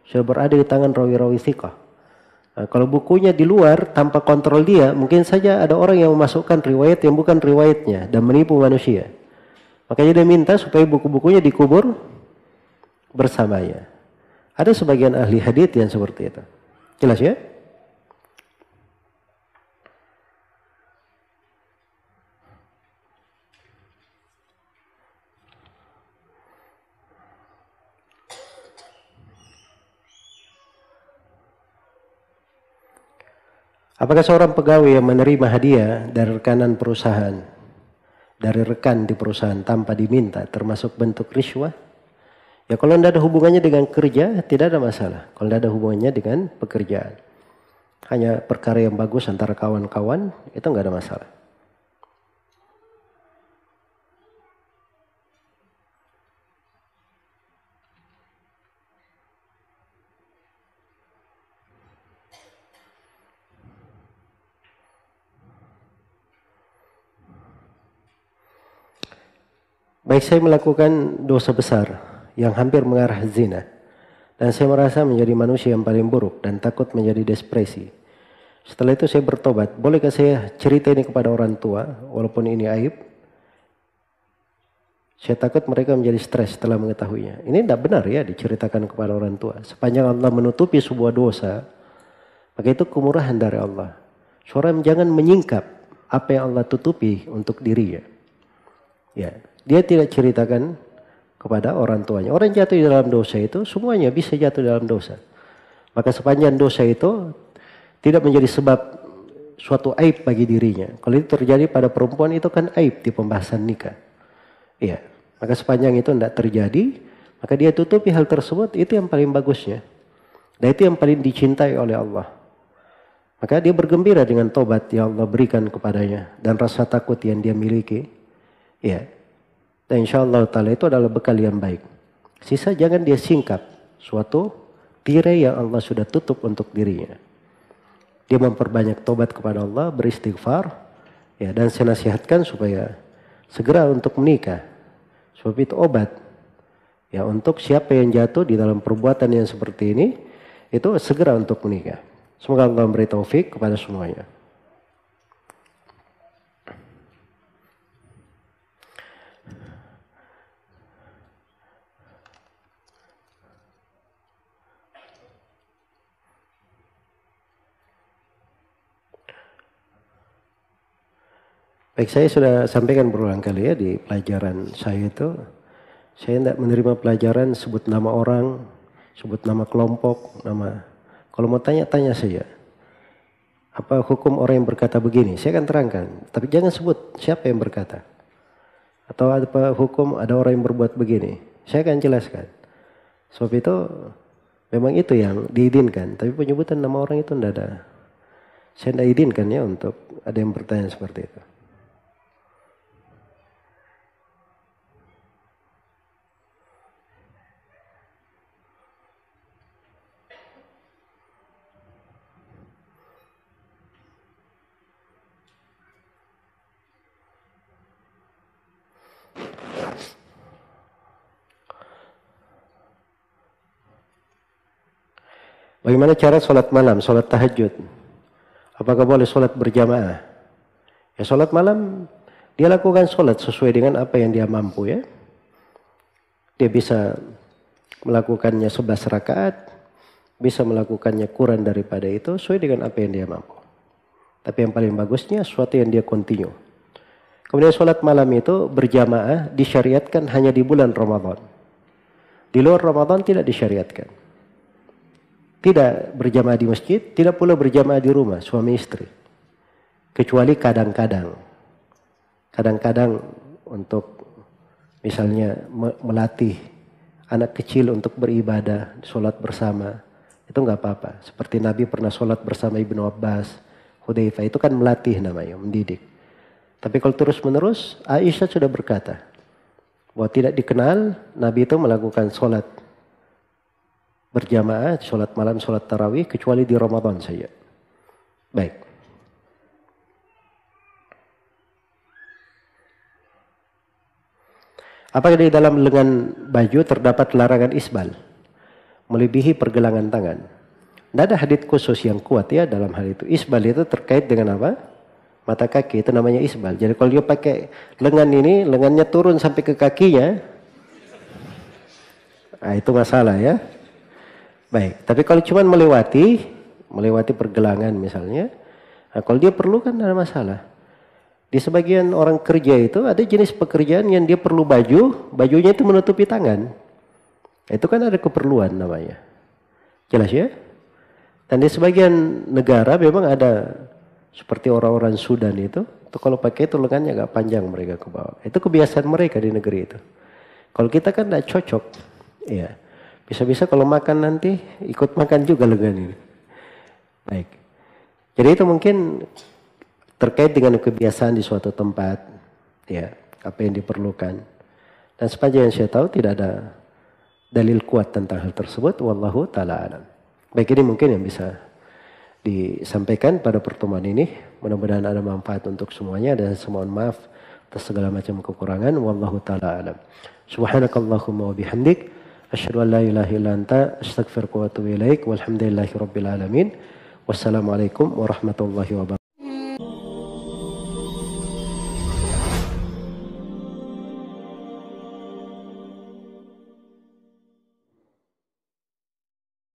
Sudah berada di tangan rawi-rawi thiqah. Nah, kalau bukunya di luar tanpa kontrol dia, mungkin saja ada orang yang memasukkan riwayat yang bukan riwayatnya dan menipu manusia. Makanya dia minta supaya buku-bukunya dikubur bersamanya. Ada sebagian ahli hadits yang seperti itu. Jelas ya? Apakah seorang pegawai yang menerima hadiah dari rekanan perusahaan, dari rekan di perusahaan tanpa diminta, termasuk bentuk riswah? Ya kalau tidak ada hubungannya dengan kerja, tidak ada masalah. Kalau tidak ada hubungannya dengan pekerjaan. Hanya perkara yang bagus antara kawan-kawan, itu nggak ada masalah. Baik, saya melakukan dosa besar yang hampir mengarah zina. Dan saya merasa menjadi manusia yang paling buruk dan takut menjadi depresi. Setelah itu saya bertobat. Bolehkah saya cerita ini kepada orang tua walaupun ini aib? Saya takut mereka menjadi stres setelah mengetahuinya. Ini tidak benar ya diceritakan kepada orang tua. Sepanjang Allah menutupi sebuah dosa, maka itu kemurahan dari Allah. Seorang jangan menyingkap apa yang Allah tutupi untuk dirinya. Ya, dia tidak ceritakan kepada orang tuanya. Orang jatuh di dalam dosa itu semuanya bisa jatuh dalam dosa. Maka sepanjang dosa itu tidak menjadi sebab suatu aib bagi dirinya. Kalau itu terjadi pada perempuan itu kan aib di pembahasan nikah. Iya, maka sepanjang itu tidak terjadi, maka dia tutupi hal tersebut, itu yang paling bagusnya. Dan itu yang paling dicintai oleh Allah. Maka dia bergembira dengan tobat yang Allah berikan kepadanya dan rasa takut yang dia miliki. Iya. Dan insya Allah ta'ala itu adalah bekal yang baik. Sisa jangan dia singkap suatu tirai yang Allah sudah tutup untuk dirinya. Dia memperbanyak tobat kepada Allah, beristighfar, ya, dan saya nasihatkan supaya segera untuk menikah. Sebab itu obat. Ya, untuk siapa yang jatuh di dalam perbuatan yang seperti ini, itu segera untuk menikah. Semoga Allah memberi taufik kepada semuanya. Baik, saya sudah sampaikan berulang kali ya di pelajaran saya itu. Saya tidak menerima pelajaran sebut nama orang, sebut nama kelompok, nama. Kalau mau tanya-tanya saja. Apa hukum orang yang berkata begini? Saya akan terangkan. Tapi jangan sebut siapa yang berkata. Atau apa hukum ada orang yang berbuat begini. Saya akan jelaskan. Sebab itu memang itu yang diizinkan. Tapi penyebutan nama orang itu tidak ada. Saya tidak izinkan ya untuk ada yang bertanya seperti itu. Bagaimana cara sholat malam, sholat tahajud? Apakah boleh sholat berjamaah? Ya, sholat malam, dia lakukan sholat sesuai dengan apa yang dia mampu ya. Dia bisa melakukannya 11 rakaat, bisa melakukannya kurang daripada itu, sesuai dengan apa yang dia mampu. Tapi yang paling bagusnya, sesuatu yang dia continue. Kemudian sholat malam itu berjamaah disyariatkan hanya di bulan Ramadan. Di luar Ramadan tidak disyariatkan. Tidak berjamaah di masjid, tidak pula berjamaah di rumah suami istri. Kecuali kadang-kadang. Kadang-kadang untuk misalnya melatih anak kecil untuk beribadah, sholat bersama. Itu nggak apa-apa. Seperti Nabi pernah sholat bersama Ibnu Abbas, Hudzaifah. Itu kan melatih namanya, mendidik. Tapi kalau terus-menerus, Aisyah sudah berkata bahwa tidak dikenal Nabi itu melakukan sholat berjamaah, sholat malam, sholat tarawih, kecuali di Ramadan saja. Baik. Apakah di dalam lengan baju terdapat larangan isbal? Melebihi pergelangan tangan. Tidak ada hadits khusus yang kuat ya dalam hal itu. Isbal itu terkait dengan apa? Mata kaki, itu namanya isbal. Jadi kalau dia pakai lengan ini, lengannya turun sampai ke kakinya, nah itu masalah ya. Baik, tapi kalau cuma melewati pergelangan misalnya, nah kalau dia perlu kan tidak ada masalah. Di sebagian orang kerja itu ada jenis pekerjaan yang dia perlu bajunya itu menutupi tangan. Itu kan ada keperluan namanya. Jelas ya? Dan di sebagian negara memang ada seperti orang-orang Sudan itu kalau pakai itu lengannya agak panjang mereka ke bawah. Itu kebiasaan mereka di negeri itu. Kalau kita kan tidak cocok, ya. Bisa-bisa kalau makan nanti ikut makan juga lengan ini. Baik. Jadi itu mungkin terkait dengan kebiasaan di suatu tempat. Ya, apa yang diperlukan. Dan sepanjang yang saya tahu tidak ada dalil kuat tentang hal tersebut. Wallahu ta'ala alam. Baik, ini mungkin yang bisa disampaikan pada pertemuan ini. Mudah-mudahan ada manfaat untuk semuanya. Dan saya mohon maaf atas segala macam kekurangan. Wallahu ta'ala alam. Subhanakallahumma wa bihamdik. Asyhadu an la ilaha illa anta astaghfiruka wa atubu ilaik. Walhamdulillahi rabbil alamin. Wassalamualaikum warahmatullahi wabarakatuh.